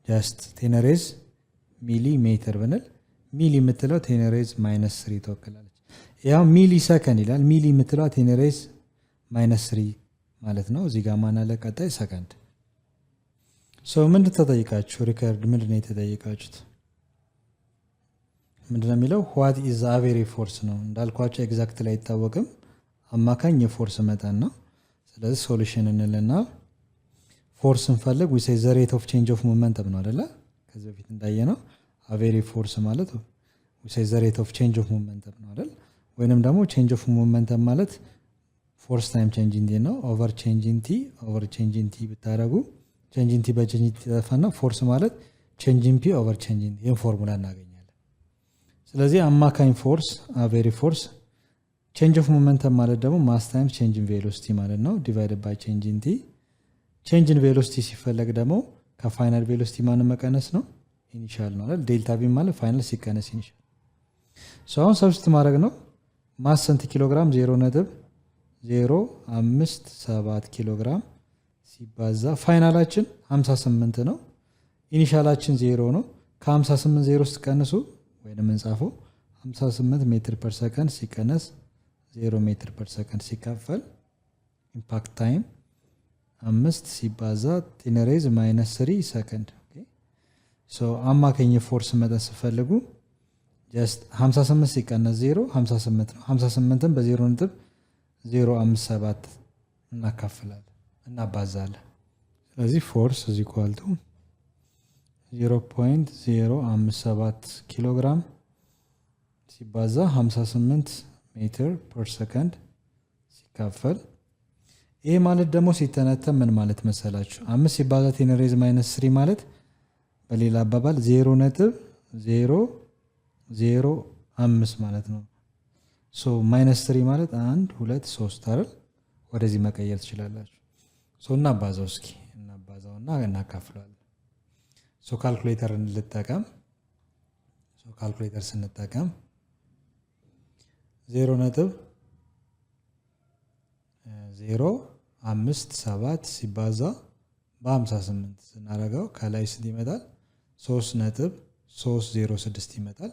ጀስት 10 ሬዝ ሚሊ ሜትር ብንል ሚሊ የምትለው 10 ሬዝ ማይነስ 3 ትወክላለች። ያው ሚሊ ሰከንድ ይላል። ሚሊ የምትለው 10 ሬዝ ማይነስ 3 ማለት ነው። እዚህ ጋር ማን አለ ቀጣይ ሰከንድ። ሶ ምንድን ተጠይቃችሁ ሪከርድ ምንድን ነው የተጠይቃችሁት? ምንድነው የሚለው what is the average force ነው። እንዳልኳቸው ኤግዛክትሊ አይታወቅም። አማካኝ የፎርስ መጠን ነው። ስለዚህ ሶሉሽን እንልና ፎርስ እንፈልግ we say the rate of change of momentum ነው አይደለ? ከዚህ በፊት እንዳየነው average force ማለት we say the rate of change of momentum ነው አይደል? ወይንም ደግሞ change of momentum ማለት force time change in t ነው over change in t over change in t ብታረጉ change in t በchange in t ተፈና ፎርስ ማለት change in p over change in t ይሄን ፎርሙላ እናገኛለን። ስለዚህ አማካኝ ፎርስ average force change of momentum ማለት ደግሞ mass times change in velocity ማለት ነው divided by change in t change in velocity ሲፈለግ ደግሞ ከፋይናል ቬሎሲቲ ማን መቀነስ ነው ኢኒሻል ነው አይደል? ዴልታ ቪ ማለት ፋይናል ሲቀነስ ኢኒሻል። ሶ አሁን ሰብስቲት ማድረግ ነው። ማስ ስንት ኪሎግራም 0.057 ኪሎግራም ሲባዛ ፋይናላችን 58 ነው። ኢኒሻላችን 0 ነው። ከ58 0 ውስጥ ቀንሱ ወይንም እንጻፈው 58 ሜትር ፐር ሰከንድ ሲቀነስ 0 ሜትር ፐር ሰከንድ ሲካፈል ኢምፓክት ታይም 5 ሲባዛ 10 ሬዝ ማይነስ 3 ሰከንድ። ኦኬ ሶ አማካኝ ፎርስ መጠን ሲፈልጉ ጀስት 58 ሲቀነስ 0 58 ነው። 58ን በ0.057 እናካፍላለን እናባዛለን። ስለዚህ ፎርስ is equal to 0.057 ኪሎግራም ሲባዛ 58 ሜትር ፐር ሰከንድ ሲካፈል ይሄ ማለት ደግሞ ሲተነተን ምን ማለት መሰላችሁ? 5 ሲባዛ 10 ሬዝ ማይነስ 3 ማለት በሌላ አባባል 0.005 ማለት ነው። ሶ ማይነስ 3 ማለት 1 2 3 አይደል? ወደዚህ መቀየር ትችላላችሁ። ሶ እናባዛው እስኪ እናባዛውና እናካፍላለን። ሶ ካልኩሌተር እንጠቀም። ሶ ካልኩሌተር ስንጠቀም 0.057 ሲባዛ በ58 ስናደርገው ከላይ ስንት ይመጣል? 3.306 ይመጣል።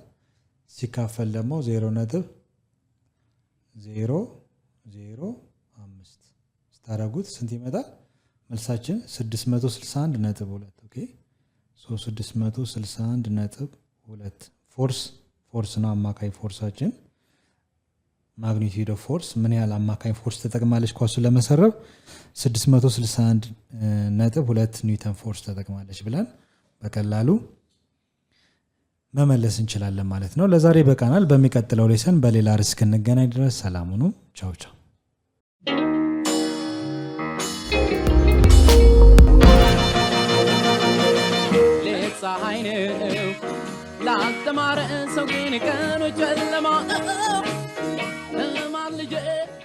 ሲካፈል ደግሞ 0.005 ስታደርጉት ስንት ይመጣል? መልሳችን 661.2 ኦኬ ሶ 661.2 ፎርስ ነው አማካይ ፎርሳችን። ማግኒቲዩድ ኦፍ ፎርስ ምን ያህል አማካኝ ፎርስ ተጠቅማለች ኳሱ ለመሰረብ 661.2 ኒውተን ፎርስ ተጠቅማለች ብለን በቀላሉ መመለስ እንችላለን ማለት ነው። ለዛሬ በቃናል። በሚቀጥለው ሌሰን በሌላ ርዕስ እስክንገናኝ ድረስ ሰላም ሁኑ። ቻው ቻው። ፀሐይ ነው ላልተማረ ሰው ግን ቀኑ ጨለማ